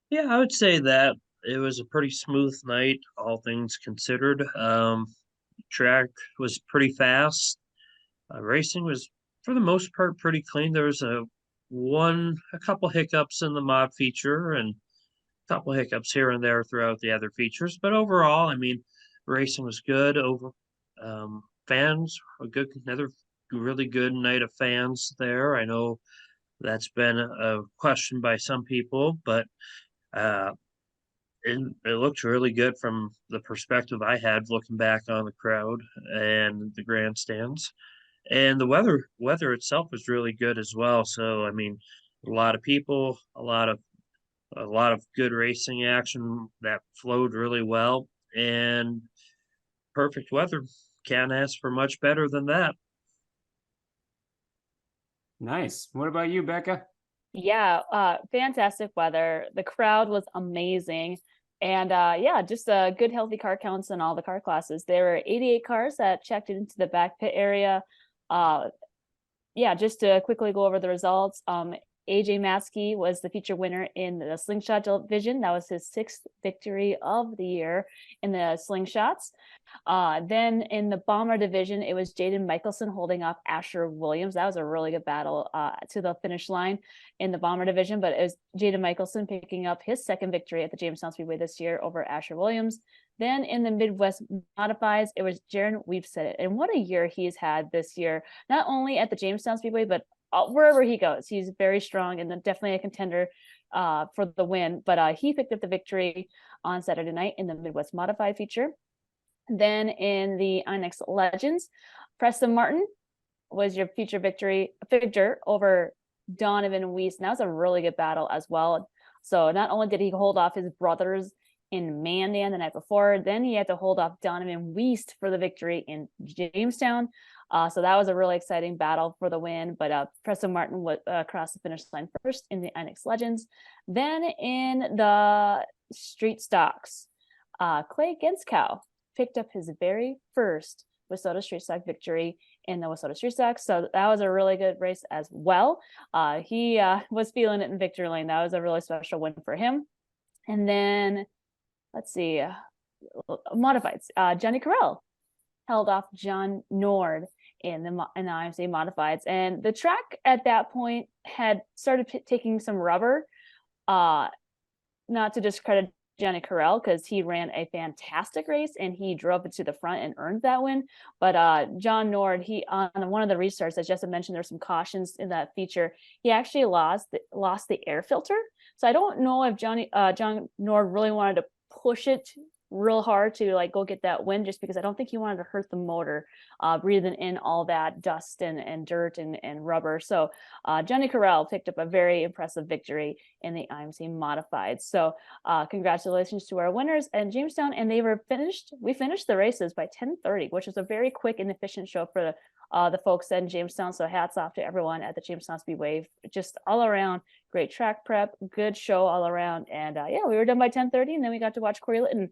Yeah, I would say that it was a pretty smooth night, all things considered. Track was pretty fast. Racing was, for the most part, pretty clean. There was a couple hiccups in the mod feature and a couple hiccups here and there throughout the other features, but overall, I mean, racing was good. Fans, another really good night of fans there. I know that's been a question by some people, but uh, it looked really good from the perspective I had looking back on the crowd and the grandstands. And the weather itself was really good as well. So I mean, a lot of people, a lot of good racing action that flowed really well, and perfect weather. Can't ask for much better than that. Nice. What about you, Becca? Yeah, fantastic weather. The crowd was amazing. And yeah, just good healthy car counts in all the car classes. There were 88 cars that checked into the back pit area. Yeah, just to quickly go over the results. AJ Matsky was the feature winner in the slingshot division. That was his 6th victory of the year in the slingshots. Then in the bomber division, it was Jaden Michelson holding off Asher Williams. That was a really good battle to the finish line in the bomber division, but it was Jaden Michelson picking up his 2nd victory at the Jamestown Speedway this year over Asher Williams. Then in the Midwest Modifieds, it was Jaron Weepstead. And what a year he's had this year, not only at the Jamestown Speedway, but wherever he goes. He's very strong and definitely a contender for the win. But he picked up the victory on Saturday night in the Midwest Modified feature. Then in the INEX Legends, Preston Martin was your feature victor over Donovan Weiss. And that was a really good battle as well. So not only did he hold off his brothers in Mandan the night before, then he had to hold off Donovan Weiss for the victory in Jamestown. So that was a really exciting battle for the win, but Preston Martin was across the finish line first in the INEX Legends. Then in the street stocks, Clay Genskow picked up his very first WISSOTA Street Stock victory in the WISSOTA Street Stock. So that was a really good race as well. He was feeling it in victory lane. That was a really special win for him. And then, let's see, modifieds. Johnny Carell held off John Nord in the IMC modifieds, and the track at that point had started taking some rubber. Not to discredit Johnny Carell, because he ran a fantastic race and he drove it to the front and earned that win. But John Nord, he on one of the restarts, as Jessica mentioned, there's some cautions in that feature. He actually lost the air filter. So I don't know if John Nord really wanted to push it real hard to like go get that win, just because I don't think he wanted to hurt the motor, breathing in all that dust and dirt and rubber. So Johnny Carell picked up a very impressive victory in the IMC modified. So congratulations to our winners at Jamestown, and we finished the races by 10:30, which was a very quick and efficient show for the folks in Jamestown. So hats off to everyone at the Jamestown Speedway. Just all around great track prep, good show all around. And yeah, we were done by 10:30, and then we got to watch Corey Litton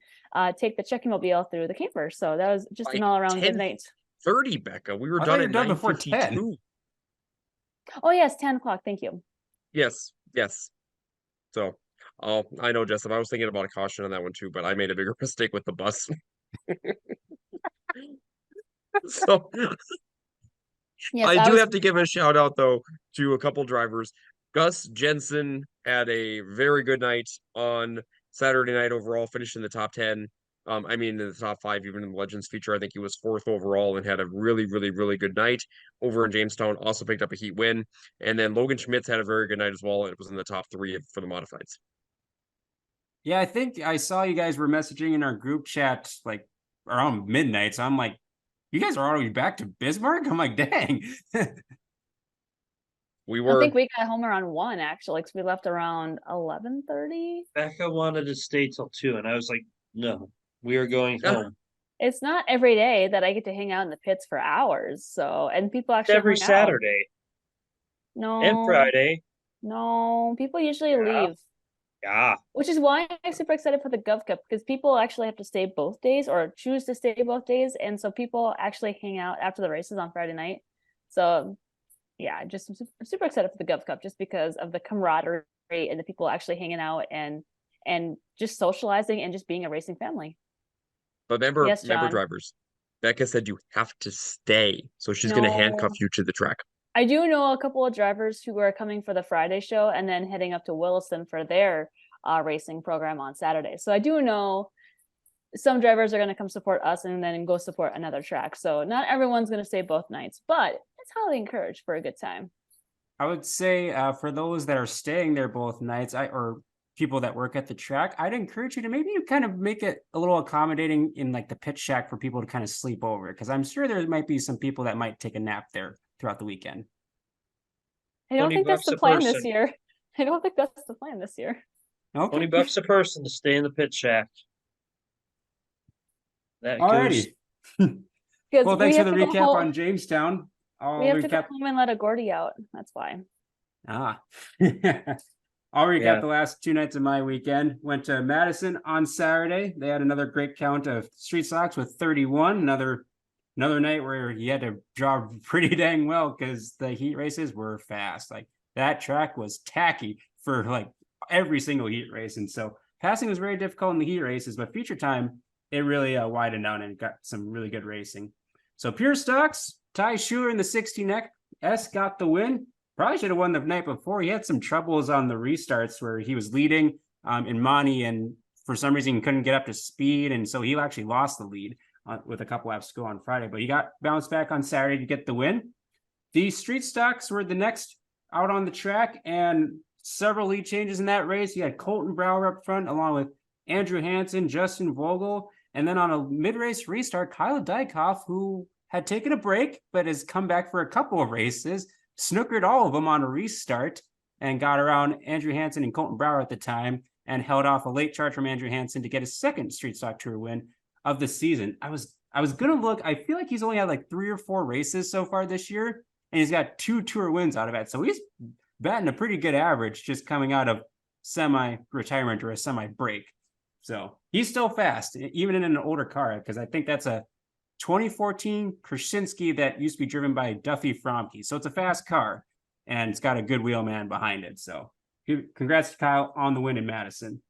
take the Chucky Mobile through the camper. So that was just an all around good night. 30, Becca. We were I done thought you at were done before 10. 9:52. Oh yes, 10 o'clock. Thank you. Yes. So, I know, Jessup. I was thinking about a caution on that one too, but I made a bigger mistake with the bus. So Yes, I do have to give a shout out though to a couple drivers. Gus Jensen had a very good night on Saturday night overall, finishing the top 10. I mean, in the top 5, even in the Legends feature, I think he was 4th overall and had a really, really, really good night over in Jamestown. Also picked up a heat win. And then Logan Schmitz had a very good night as well. And it was in the top 3 for the modifieds. Yeah, I think I saw you guys were messaging in our group chat like around midnight. So I'm like, you guys are already back to Bismarck? I'm like, dang. We I were. think we got home around 1 actually, because we left around 11:30. Becca wanted to stay till 2, and I was like, no, we are going Yeah. home. It's not every day that I get to hang out in the pits for hours. So, and people It's actually every hung out. Saturday No, and Friday. no, people usually Yeah. leave, Yeah. which is why I'm super excited for the Gov Cup, because people actually have to stay both days or choose to stay both days, and so people actually hang out after the races on Friday night. So, yeah, just I'm super excited for the Gov Cup just because of the camaraderie and the people actually hanging out and just socializing and just being a racing family. But remember, Yes, John. drivers, Becca said you have to stay. So she's going to handcuff No. you to the track. I do know a couple of drivers who are coming for the Friday show and then heading up to Williston for their racing program on Saturday. So I do know some drivers are going to come support us and then go support another track. So not everyone's going to stay both nights, but it's highly encouraged for a good time. I would say for those that are staying there both nights, or people that work at the track, I'd encourage you to maybe you kind of make it a little accommodating in like the pit shack for people to kind of sleep over, because I'm sure there might be some people that might take a nap there throughout the weekend. I don't think that's $20 the a plan this person. year. I don't think that's the plan this year. Okay. $20 a person to stay in the pit shack. That goes. Alrighty. Because Well, thanks we for have the to go recap home. on Jamestown. I'll We have to go recap. home and let a Gordy out. That's why. Ah. I'll recap Yeah. the last 2 nights of my weekend. Went to Madison on Saturday. They had another great count of street stocks with 31. Another night where you had to draw pretty dang well because the heat races were fast. Like that track was tacky for like every single heat race. And so passing was very difficult in the heat races, but feature time, it really widened out and got some really good racing. So pure stocks, Ty Schuler in the 60S got the win. Probably should have won the night before. He had some troubles on the restarts where he was leading in Monty, and for some reason he couldn't get up to speed, and so he actually lost the lead with a couple laps to go on Friday. But he got bounced back on Saturday to get the win. The street stocks were the next out on the track, and several lead changes in that race. You had Colton Brower up front, along with Andrew Hansen, Justin Vogel, and then on a mid-race restart, Kyle Dykhoff, who had taken a break but has come back for a couple of races, snookered all of them on a restart and got around Andrew Hansen and Colton Brower at the time and held off a late charge from Andrew Hansen to get his second Street Stock Tour win of the season. I was gonna look. I feel like he's only had like 3 or 4 races so far this year, and he's got 2 tour wins out of it. So he's batting a pretty good average just coming out of semi-retirement or a semi-break. So he's still fast, even in an older car, because I think that's a 2014 Krasinski that used to be driven by Duffy Fromke. So it's a fast car, and it's got a good wheelman behind it. So congrats to Kyle on the win in Madison.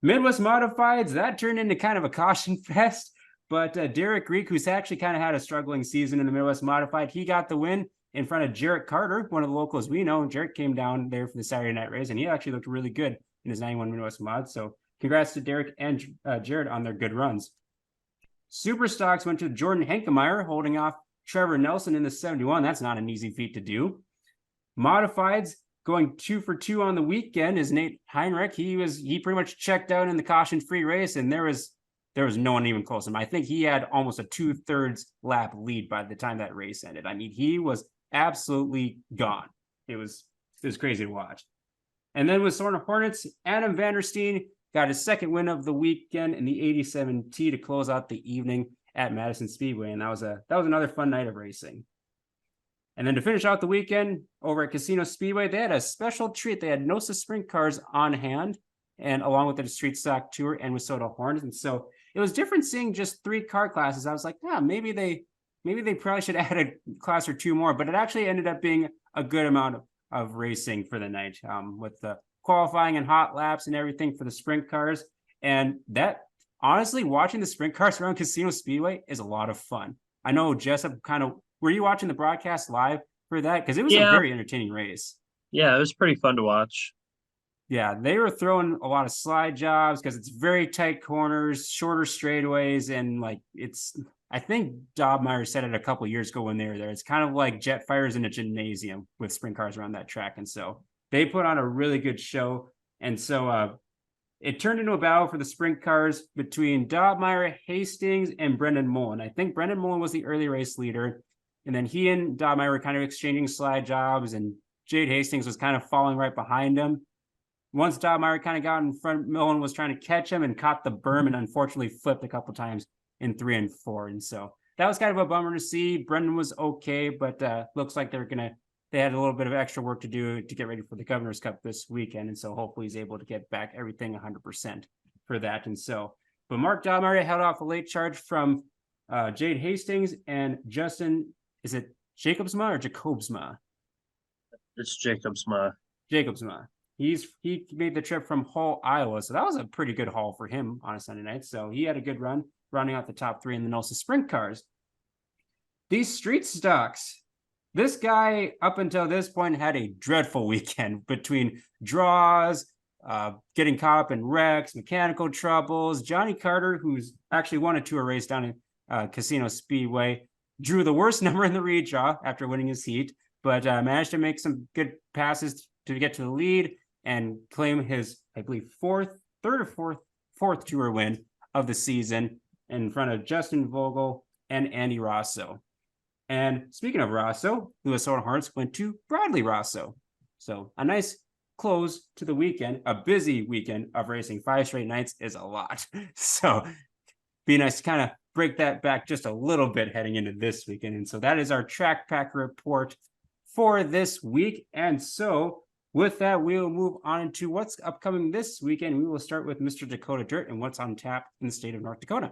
Midwest Modifieds, that turned into kind of a caution fest, but Derek Greek, who's actually kind of had a struggling season in the Midwest Modified, he got the win in front of Jarrett Carter, one of the locals we know. Jarrett came down there for the Saturday night race, and he actually looked really good in his 91 Midwest Mod. So congrats to Derek and Jarrett on their good runs. Super Stocks went to Jordan Henkemeyer, holding off Trevor Nelson in the 71. That's not an easy feat to do. Modifieds going 2 for 2 on the weekend is Nate Heinrich. He pretty much checked out in the caution-free race, and there was no one even close to him. I think he had almost a 2/3 lap lead by the time that race ended. I mean, he was absolutely gone. It was crazy to watch. And then with Sorna Hornets, Adam Vandersteen got his second win of the weekend in the 87T to close out the evening at Madison Speedway, and that was another fun night of racing. And then to finish out the weekend over at Casino Speedway, they had a special treat. They had NOSA sprint cars on hand, and along with the Street Stock Tour and Minnesota Hornets. And so it was different seeing just 3 car classes. I was like, yeah, maybe they probably should add a class or 2 more, but it actually ended up being a good amount of racing for the night, with the qualifying and hot laps and everything for the sprint cars. And that, honestly, watching the sprint cars around Casino Speedway is a lot of fun. I know Jessup were you watching the broadcast live for that? Because it was a very entertaining race. Yeah, it was pretty fun to watch. Yeah, they were throwing a lot of slide jobs because it's very tight corners, shorter straightaways, and like I think Dobmeyer said it a couple years ago when they were there. It's kind of like jet fires in a gymnasium with sprint cars around that track. And so they put on a really good show. And so it turned into a battle for the sprint cars between Dobmeyer, Hastings, and Brendan Mullen. I think Brendan Mullen was the early race leader. And then he and Dobmeyer were kind of exchanging slide jobs, and Jade Hastings was kind of falling right behind him. Once Dobmeyer kind of got in front, Mullen was trying to catch him and caught the berm and unfortunately flipped a couple times in 3 and 4. And so that was kind of a bummer to see. Brendan was okay, but looks like they had a little bit of extra work to do to get ready for the Governor's Cup this weekend. And so hopefully he's able to get back everything 100% for that. And so, but Mark Dobmeyer held off a late charge from Jade Hastings and Justin, is it Jacobsma or Jacobsma? It's Jacobsma. Jacobsma. He made the trip from Hull, Iowa. So that was a pretty good haul for him on a Sunday night. So he had a good run, running out the top 3 and then also sprint cars. These street stocks. This guy, up until this point, had a dreadful weekend between draws, getting caught up in wrecks, mechanical troubles. Johnny Carter, who's actually won a tour race down in Casino Speedway, drew the worst number in the redraw after winning his heat, but managed to make some good passes to get to the lead and claim his, I believe, fourth tour win of the season in front of Justin Vogel and Andy Rosso. And speaking of Rosso, Lewis Owen Hearts went to Bradley Rosso. So a nice close to the weekend. A busy weekend of racing. 5 straight nights is a lot. So be nice to kind of break that back just a little bit heading into this weekend. And so that is our track pack report for this week. And so with that, we'll move on to what's upcoming this weekend. We will start with Mr. Dakota Dirt and what's on tap in the state of North Dakota.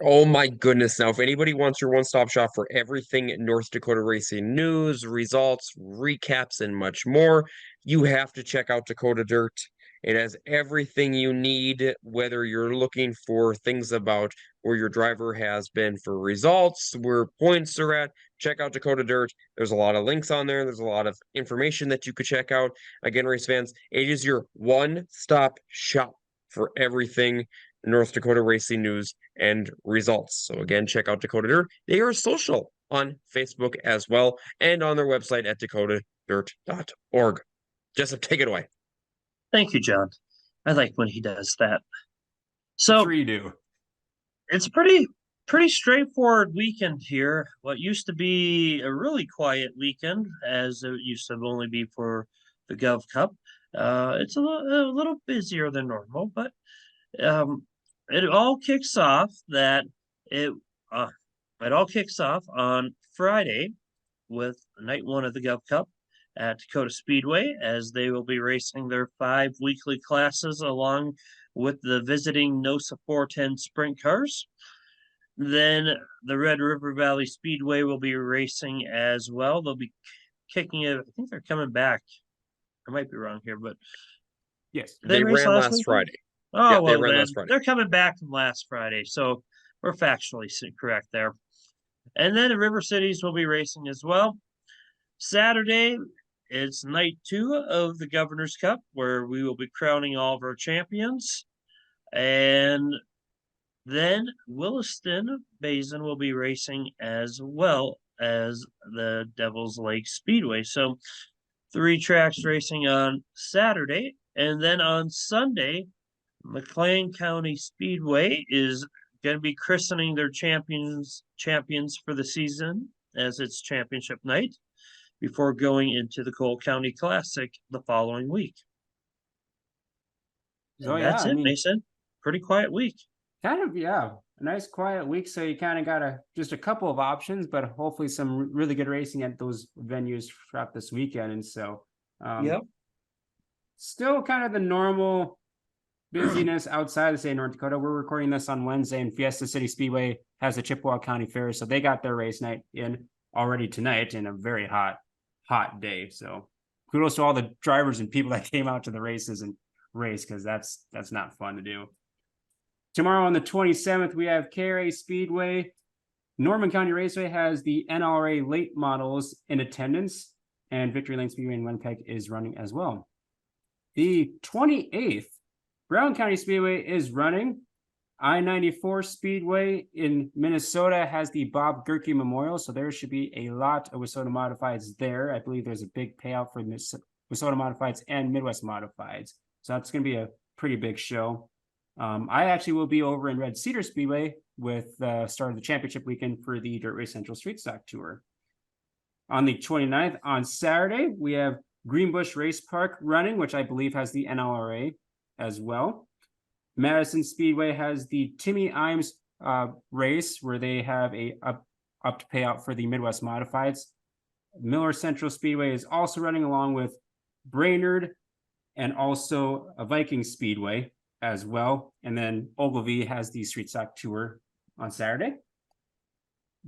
Oh my goodness. Now, if anybody wants your one-stop shop for everything North Dakota racing news, results, recaps, and much more, you have to check out Dakota Dirt. It has everything you need, whether you're looking for things about where your driver has been for results, where points are at. Check out Dakota Dirt. There's a lot of links on there. There's a lot of information that you could check out. Again, race fans, it is your one-stop shop for everything North Dakota racing news and results. So again, check out Dakota Dirt. They are social on Facebook as well and on their website at dakotadirt.org. Jessup, take it away. Thank you, John. I like when he does that. So Sure you do. it's pretty straightforward weekend here. What used to be a really quiet weekend, as it used to only be for the Gov Cup, it's a little busier than normal, but it all kicks off on Friday with night 1 of the Gov Cup at Dacotah Speedway, as they will be racing their 5 weekly classes along with the visiting NOSA 410 sprint cars. Then the Red River Valley Speedway will be racing as well. They'll be kicking it. I think they're coming back. I might be wrong here, but yes, they ran last Friday. Oh, yeah, well, they ran then last Friday. They're coming back from last Friday, so we're factually correct there. And then the River Cities will be racing as well. Saturday, it's night 2 of the Governor's Cup, where we will be crowning all of our champions. And then Williston Basin will be racing as well as the Devil's Lake Speedway. So 3 tracks racing on Saturday. And then on Sunday, McLean County Speedway is going to be christening their champions for the season as its championship night before going into the Cole County Classic the following week. So that's it, Mason. Pretty quiet week. Kind of, yeah. A nice quiet week. So you kind of got just a couple of options, but hopefully some really good racing at those venues throughout this weekend. And so Yep. Still kind of the normal busyness outside of, say, North Dakota. We're recording this on Wednesday, and Fiesta City Speedway has the Chippewa County Fair, so they got their race night in already tonight in a very hot day. So kudos to all the drivers and people that came out to the races and race, because that's not fun to do. Tomorrow on the 27th, we have KRA Speedway. Norman County Raceway has the NRA late models in attendance, and Victory Lane Speedway in Winnipeg is running as well. The 28th Brown County Speedway is running. I-94 Speedway in Minnesota has the Bob Gerke Memorial, so there should be a lot of WISSOTA Modifieds there. I believe there's a big payout for WISSOTA Modifieds and Midwest Modifieds, so that's going to be a pretty big show. I actually will be over in Red Cedar Speedway with the start of the championship weekend for the Dirt Race Central Street Stock Tour. On the 29th, on Saturday, we have Greenbush Race Park running, which I believe has the NLRA as well. Madison Speedway has the Timmy Imes race where they have a upped payout for the Midwest Modifieds. Miller Central Speedway is also running along with Brainerd and also a Viking Speedway as well. And then Ogilvie has the Street Stock Tour on Saturday.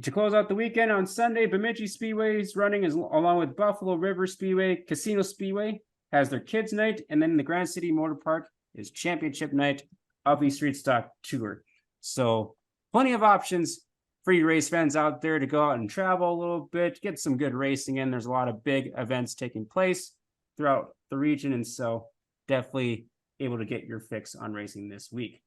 To close out the weekend on Sunday, Bemidji Speedway is running along with Buffalo River Speedway. Casino Speedway has their kids' night, and then the Grand City Motor Park is championship night of the Street Stock Tour. So plenty of options for you race fans out there to go out and travel a little bit, get some good racing in. There's a lot of big events taking place throughout the region, and so definitely able to get your fix on racing this week.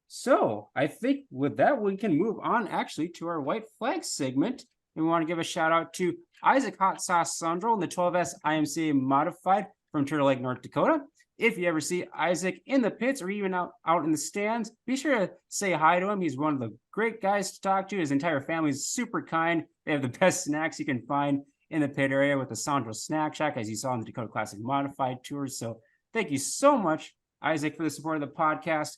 So I think with that, we can move on actually to our white flag segment. And we want to give a shout out to Isaac Hot Sauce Sandro in the 12S IMCA Modified from Turtle Lake, North Dakota. If you ever see Isaac in the pits or even out in the stands, be sure to say hi to him. He's one of the great guys to talk to. His entire family is super kind. They have the best snacks you can find in the pit area with the Sandro Snack Shack, as you saw in the Dakota Classic Modified Tour. So thank you so much, Isaac, for the support of the podcast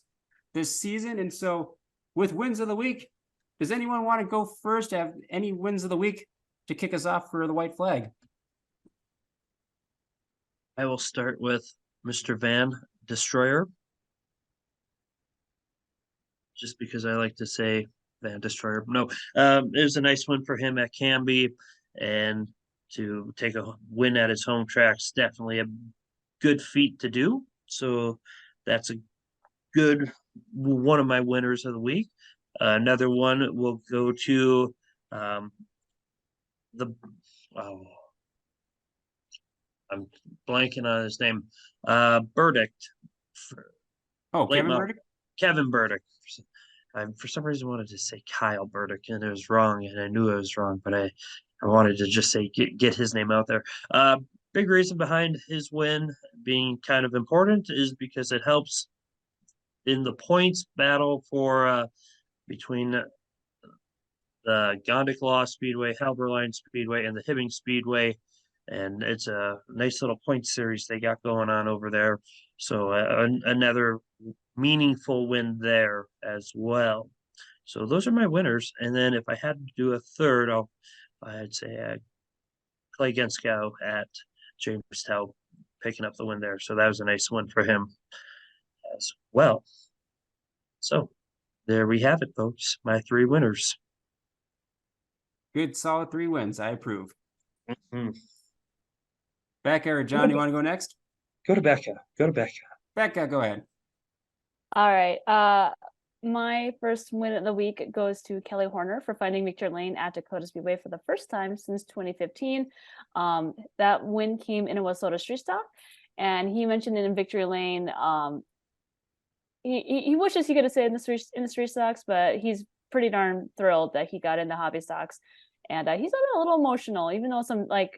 this season. And so with wins of the week, does anyone want to go first? Have any wins of the week to kick us off for the white flag? I will start with Mr. Van Destroyer, just because I like to say Van Destroyer. No, it was a nice win for him at Canby, and to take a win at his home track's definitely a good feat to do. So that's a good one of my winners of the week. Another one will go to I'm blanking on his name. Burdick. Kevin Burdick? Kevin Burdick. I for some reason wanted to say Kyle Burdick, and it was wrong, and I knew I was wrong, but I wanted to just say get his name out there. Big reason behind his win being kind of important is because it helps in the points battle for between the Gondik Speedway, Halberline Speedway, and the Hibbing Speedway. And it's a nice little point series they got going on over there. So another meaningful win there as well. So those are my winners. And then if I had to do a third, I'd say Clay Genskow at Jamestown picking up the win there. So that was a nice win for him as well. So there we have it, folks. My three winners. Good, solid 3 wins. I approve. Mm-hmm. Becca or John, you want to go next? Go to Becca. Becca, go ahead. All right. My first win of the week goes to Kelly Horner for finding Victory Lane at Dacotah Speedway for the first time since 2015. That win came in a WISSOTA Street Stock, and he mentioned it in Victory Lane. He wishes he could have stayed in the street stocks, but he's pretty darn thrilled that he got into hobby stocks. And he's a little emotional, even though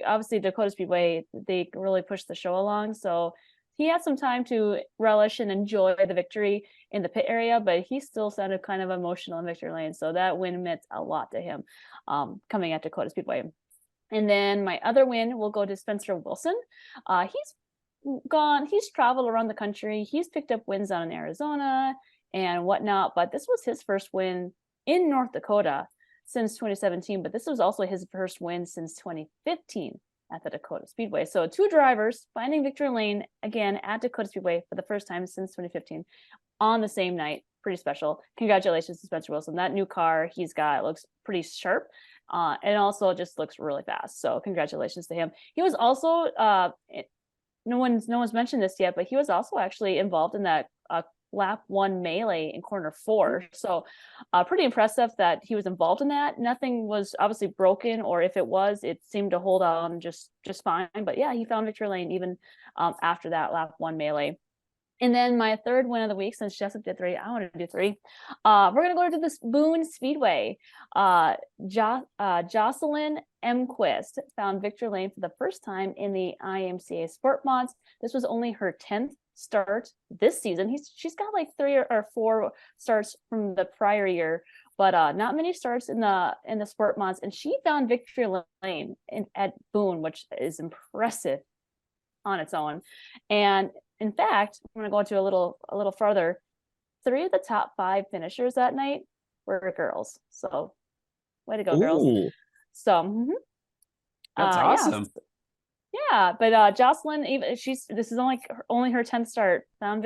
obviously Dacotah Speedway, they really pushed the show along. So he had some time to relish and enjoy the victory in the pit area, but he still sounded kind of emotional in Victory Lane. So that win meant a lot to him coming at Dacotah Speedway. And then my other win will go to Spencer Wilson. He's traveled around the country. He's picked up wins out in Arizona and whatnot, but this was his first win in North Dakota since 2017, but this was also his first win since 2015 at the Dacotah Speedway. So 2 drivers finding Victory Lane again at Dacotah Speedway for the first time since 2015 on the same night. Pretty special. Congratulations to Spencer Wilson. That new car he's got looks pretty sharp, and also just looks really fast. So congratulations to him. He was also no one's mentioned this yet, but he was also actually involved in that lap 1 melee in corner 4. So pretty impressive that he was involved in that. Nothing was obviously broken, or if it was, it seemed to hold on just fine. But yeah, he found victory lane even after that lap 1 melee. And then my third win of the week, since Jessup did 3, I want to do 3. We're going to go to this Boone Speedway. Jocelyn Mquist found victory lane for the first time in the IMCA Sport Mods. This was only her 10th start this season. She's got like 3 or 4 starts from the prior year, but not many starts in the Sport Mods. And she found victory lane at Boone, which is impressive on its own. And in fact, I'm going to go into a little further. 3 of the top 5 finishers that night were girls. So, way to go, girls! So, that's awesome. Yeah, but Jocelyn, this is only her 10th start. Found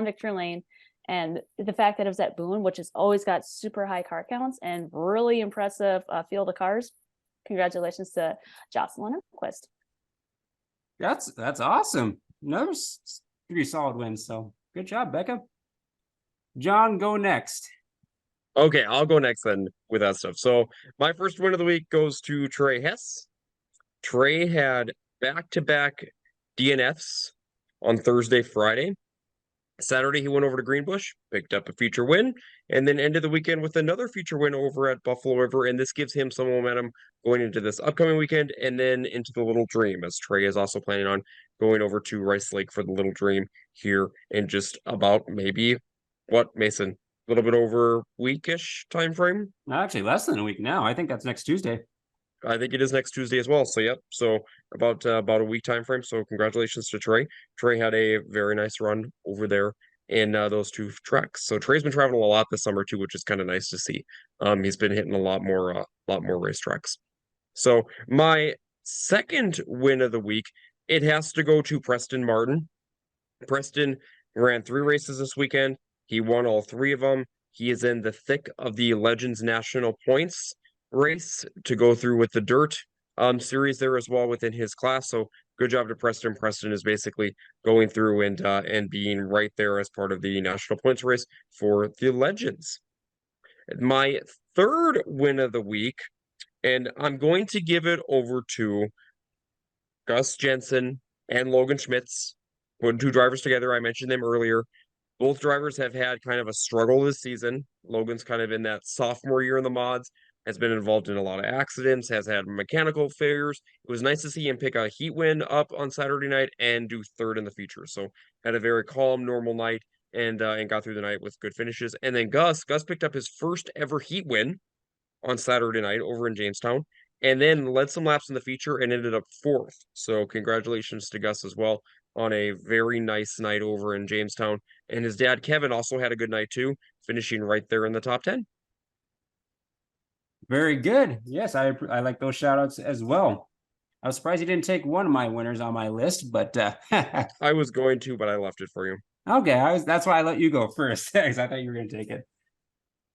victory lane, and the fact that it was at Boone, which has always got super high car counts and really impressive field of cars. Congratulations to Jocelyn Quist. That's awesome. Another 3 solid wins. So good job, Becca. John, go next. Okay, I'll go next then with that stuff. So my first win of the week goes to Trey Hess. Trey had back-to-back DNFs on Thursday, Friday. Saturday, he went over to Greenbush, picked up a feature win, and then ended the weekend with another feature win over at Buffalo River. And this gives him some momentum going into this upcoming weekend and then into the Little Dream, as Trey is also planning on going over to Rice Lake for the Little Dream here in just about maybe, Mason? A little bit over weekish time frame? Actually, less than a week now. I think that's next Tuesday. I think it is next Tuesday as well. So yep. So about a week time frame. So congratulations to Trey. Trey had a very nice run over there in those 2 tracks. So Trey's been traveling a lot this summer too, which is kind of nice to see. He's been hitting a lot more racetracks. So my second win of the week, it has to go to Preston Martin. Preston ran 3 races this weekend. He won all 3 of them. He is in the thick of the Legends National Points race to go through with the dirt series there as well within his class. So good job to Preston. Preston is basically going through and being right there as part of the national points race for the Legends. My third win of the week, and I'm going to give it over to Gus Jensen and Logan Schmitz, 2 drivers together. I mentioned them earlier. Both drivers have had kind of a struggle this season. Logan's kind of in that sophomore year in the mods, has been involved in a lot of accidents, has had mechanical failures. It was nice to see him pick a heat win up on Saturday night and do 3rd in the feature. So had a very calm, normal night and got through the night with good finishes. And then Gus picked up his first ever heat win on Saturday night over in Jamestown, and then led some laps in the feature and ended up 4th. So congratulations to Gus as well on a very nice night over in Jamestown. And his dad, Kevin, also had a good night too, finishing right there in the top 10. Very good. Yes, I like those shout outs as well. I was surprised you didn't take one of my winners on my list, but I was going to, but I left it for you. Okay, that's why I let you go first, because I thought you were going to take it.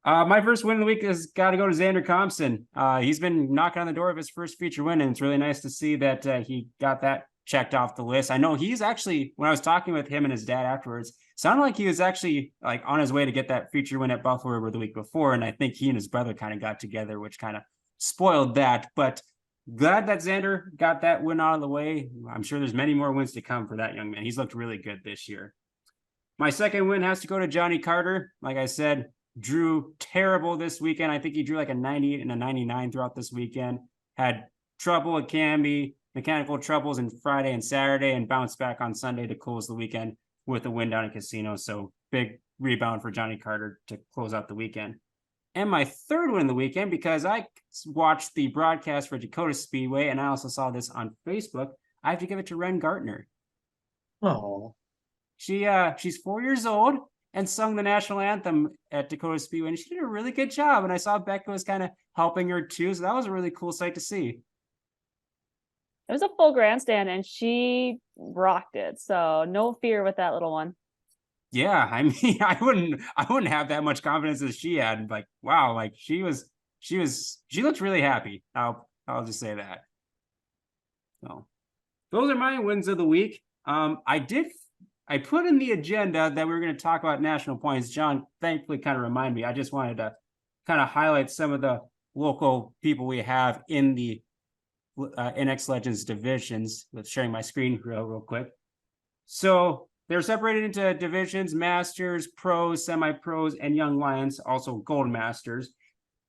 My first win of the week has got to go to Xander Compson. He's been knocking on the door of his first feature win, and it's really nice to see that he got that checked off the list. I know he's actually, when I was talking with him and his dad afterwards, sounded like he was actually like on his way to get that feature win at Buffalo River the week before, and I think he and his brother kind of got together, which kind of spoiled that. But glad that Xander got that win out of the way. I'm sure there's many more wins to come for that young man. He's looked really good this year. My second win has to go to Johnny Carter. Like I said, drew terrible this weekend. I think he drew like a 90 and a 99 throughout this weekend. Had trouble at Canby, mechanical troubles in Friday and Saturday, and bounced back on Sunday to close the weekend with a win down at Casino. So big rebound for Johnny Carter to close out the weekend. And my third win of the weekend, because I watched the broadcast for Dacotah Speedway, and I also saw this on Facebook, I have to give it to Ren Gartner. Oh, She's 4 years old and sung the national anthem at Dacotah Speedway, and she did a really good job. And I saw Becca was kind of helping her too, so that was a really cool sight to see. It was a full grandstand, and she rocked it. So no fear with that little one. Yeah, I mean, I wouldn't have that much confidence as she had. Like, wow, like she looked really happy. I'll just say that. So those are my wins of the week. I did I put in the agenda that we were going to talk about national points. John thankfully kind of reminded me. I just wanted to kind of highlight some of the local people we have in the INEX Legends divisions with sharing my screen real quick. So they're separated into divisions: Masters, Pros, Semi-Pros, and Young Lions, also Gold Masters.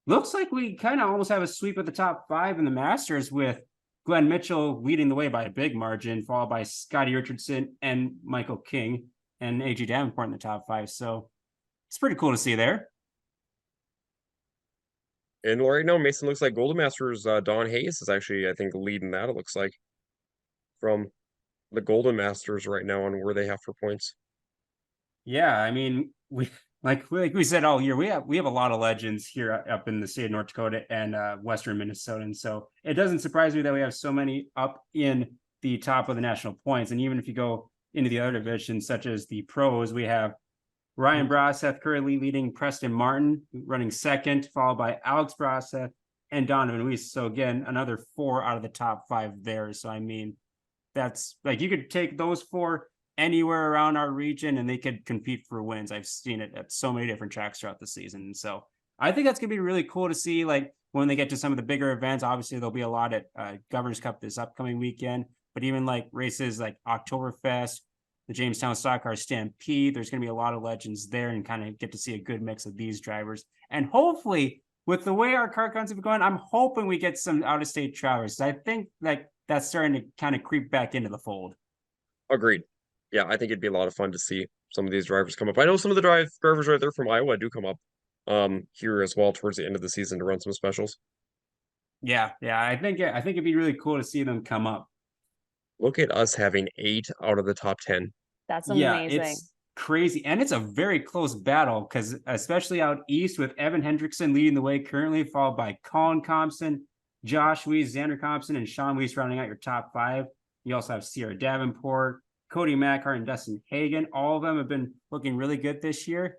Looks like we kind of almost have a sweep of the top 5 in the Masters, with Glenn Mitchell leading the way by a big margin, followed by Scotty Richardson and Michael King, and A.G. Davenport in the top 5. So it's pretty cool to see there. And right now, Mason looks like Golden Masters. Don Hayes is actually, I think, leading that. It looks like from the Golden Masters right now on where they have for points. Yeah, I mean, we like we said all year, we have a lot of legends here up in the state of North Dakota and Western Minnesota, and so it doesn't surprise me that we have so many up in the top of the national points. And even if you go into the other divisions, such as the Pros, we have Ryan Broseth currently leading Preston Martin, running second, followed by Alex Broseth and Donovan Weiss. So again, another 4 out of the top 5 there. So I mean, that's like, you could take those 4 anywhere around our region and they could compete for wins. I've seen it at so many different tracks throughout the season. And so I think that's gonna be really cool to see, like when they get to some of the bigger events. Obviously there'll be a lot at Governor's Cup this upcoming weekend, but even like races like Oktoberfest, the Jamestown Stock Car Stampede, there's going to be a lot of legends there, and kind of get to see a good mix of these drivers. And hopefully, with the way our car counts have been going, I'm hoping we get some out-of-state travelers. I think like that's starting to kind of creep back into the fold. Agreed. Yeah, I think it'd be a lot of fun to see some of these drivers come up. I know some of the drivers right there from Iowa do come up here as well towards the end of the season to run some specials. Yeah, I think it'd be really cool to see them come up. Look at us having 8 out of the top 10. That's Yeah, amazing. it's crazy. And it's a very close battle, because especially out east with Evan Hendrickson leading the way currently, followed by Colin Compson, Josh Weiss, Xander Compson, and Sean Weiss rounding out your top 5. You also have Sierra Davenport, Cody Mackhart, and Dustin Hagen. All of them have been looking really good this year.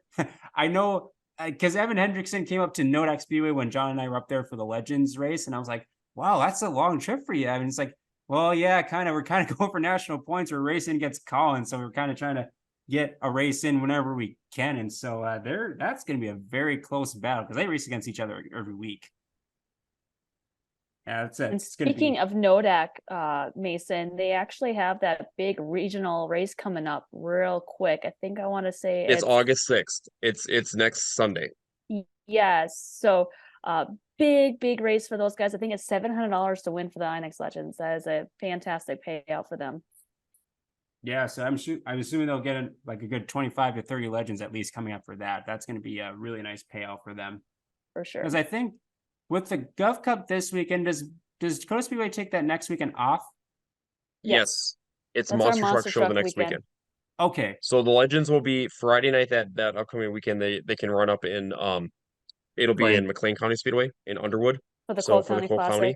I know, because Evan Hendrickson came up to Nodak Speedway when John and I were up there for the Legends race, and I was like, wow, that's a long trip for you, Evan. It's like, well, yeah, we're kind of going for national points. We're racing against Colin, so we're kind of trying to get a race in whenever we can. And so that's going to be a very close battle, because they race against each other every week. Yeah, that's it. And speaking of Nodak, Mason, they actually have that big regional race coming up real quick. I think I want to say It's August 6th. It's next Sunday. Yes. So big race for those guys. I think it's $700 to win for the INEX Legends. That is a fantastic payout for them. Yeah, so I'm assuming they'll get a good 25 to 30 legends at least coming up for that. That's going to be a really nice payout for them. For sure. Because I think with the Gov Cup this weekend, does Dakota Speedway take that next weekend off? Yes. It's That's our Monster Truck Show the next weekend. Okay. So the Legends will be Friday night that upcoming weekend. They can run up in it'll be in McLean County Speedway in Underwood. For the Cole County Classic.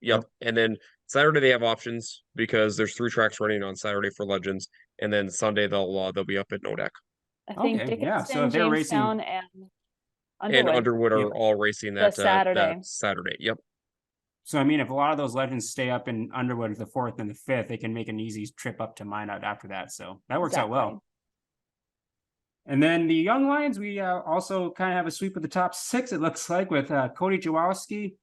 Yep. And then Saturday they have options, because there's 3 tracks running on Saturday for Legends, and then Sunday they'll be up at Nodak. I think Okay, Dickinson, yeah. So if they're Jamestown, racing and Underwood are Yep. all racing The that Saturday. that Saturday. Yep. So I mean, if a lot of those legends stay up in Underwood the 4th and the 5th, they can make an easy trip up to Minot after that. So that works out well. And then the Young Lions, we also kind of have a sweep of the top 6, it looks like, with Cody Jawowski,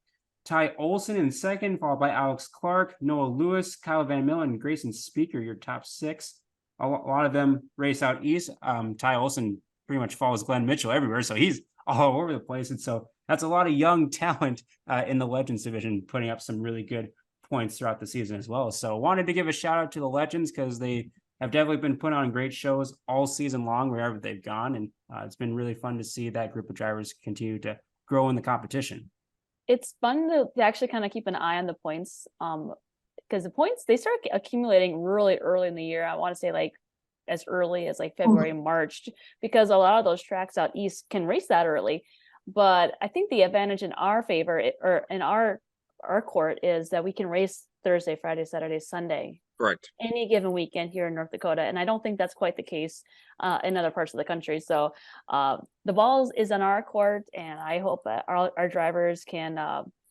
Ty Olson in second, followed by Alex Clark, Noah Lewis, Kyle Van Miller, and Grayson Speaker, your top 6. A lot of them race out east. Ty Olson pretty much follows Glenn Mitchell everywhere, so he's all over the place. And so that's a lot of young talent in the Legends division, putting up some really good points throughout the season as well. So wanted to give a shout out to the Legends, because they have definitely been putting on great shows all season long wherever they've gone. And it's been really fun to see that group of drivers continue to grow in the competition. It's fun to actually kind of keep an eye on the points, because the points, they start accumulating really early in the year. I want to say like as early as like February, March, because a lot of those tracks out east can race that early. But I think the advantage in our favor, or in our court, is that we can race Thursday, Friday, Saturday, Sunday. Correct. Any given weekend here in North Dakota. And I don't think that's quite the case in other parts of the country. So the ball is on our court, and I hope that our drivers can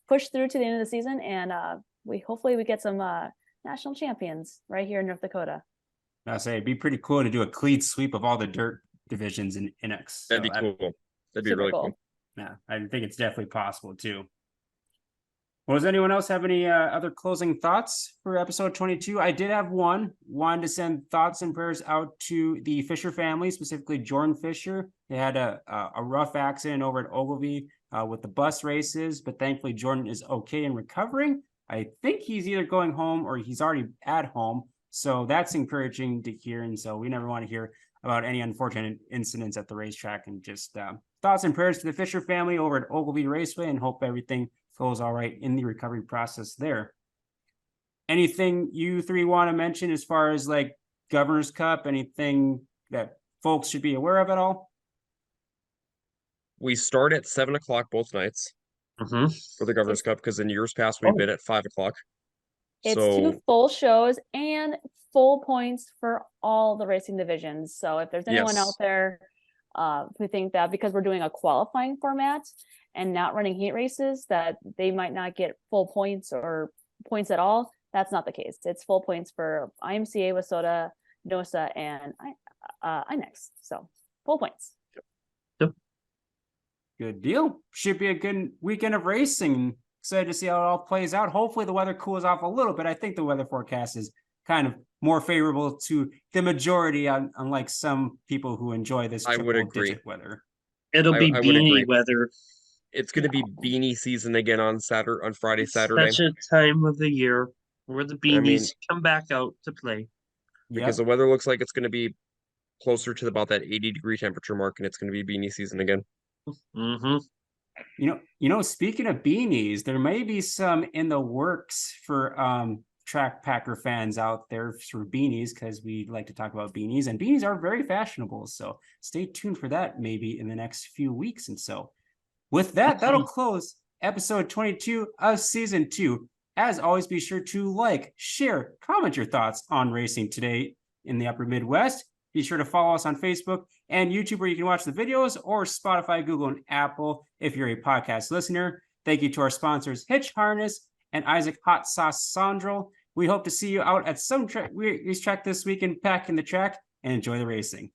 push through to the end of the season, and hopefully we get some national champions right here in North Dakota. I say it'd be pretty cool to do a clean sweep of all the dirt divisions in INEX. That'd be cool. That'd be Super really cool. cool. Yeah, I think it's definitely possible too. Well, does anyone else have any other closing thoughts for episode 22? I did have one. Wanted to send thoughts and prayers out to the Fisher family, specifically Jordan Fisher. They had a rough accident over at Ogilvy with the bus races, but thankfully Jordan is okay and recovering. I think he's either going home or he's already at home. So that's encouraging to hear. And so we never want to hear about any unfortunate incidents at the racetrack. And just thoughts and prayers to the Fisher family over at Ogilvy Raceway, and hope everything goes all right in the recovery process there. Anything you three want to mention as far as like Governor's Cup? Anything that folks should be aware of at all? We start at 7 o'clock both nights Mm-hmm. for the Governor's Cup, because in years past we've been at 5 o'clock. It's So 2 full shows and full points for all the racing divisions. So if there's anyone out Yes. there who think that because we're doing a qualifying format and not running heat races, that they might not get full points or points at all, that's not the case. It's full points for IMCA, WSOTA, NOSA, and INEX. So full points. Good deal. Should be a good weekend of racing. Excited to see how it all plays out. Hopefully the weather cools off a little bit. I think the weather forecast is kind of more favorable to the majority, unlike some people who enjoy this I would agree. triple-digit weather. It'll be I would agree. beanie weather. It's going to be beanie season again on Friday, Saturday, Such a time of the year where the I mean- beanies come back out to play. because the weather looks like it's going to be closer to about that 80-degree temperature mark, and it's going to be beanie season again. Mm-hmm. You know, speaking of beanies, there may be some in the works for track packer fans out there for beanies, because we like to talk about beanies, and beanies are very fashionable. So stay tuned for that maybe in the next few weeks. And so with that, that'll close episode 22 of season 2. As always, be sure to like, share, comment your thoughts on racing today in the upper Midwest. Be sure to follow us on Facebook and YouTube, where you can watch the videos, or Spotify, Google, and Apple if you're a podcast listener. Thank you to our sponsors, Hitch Harness and Isaac Hot Sauce Sandro. We hope to see you out at some racetrack this weekend, pack in the track, and enjoy the racing.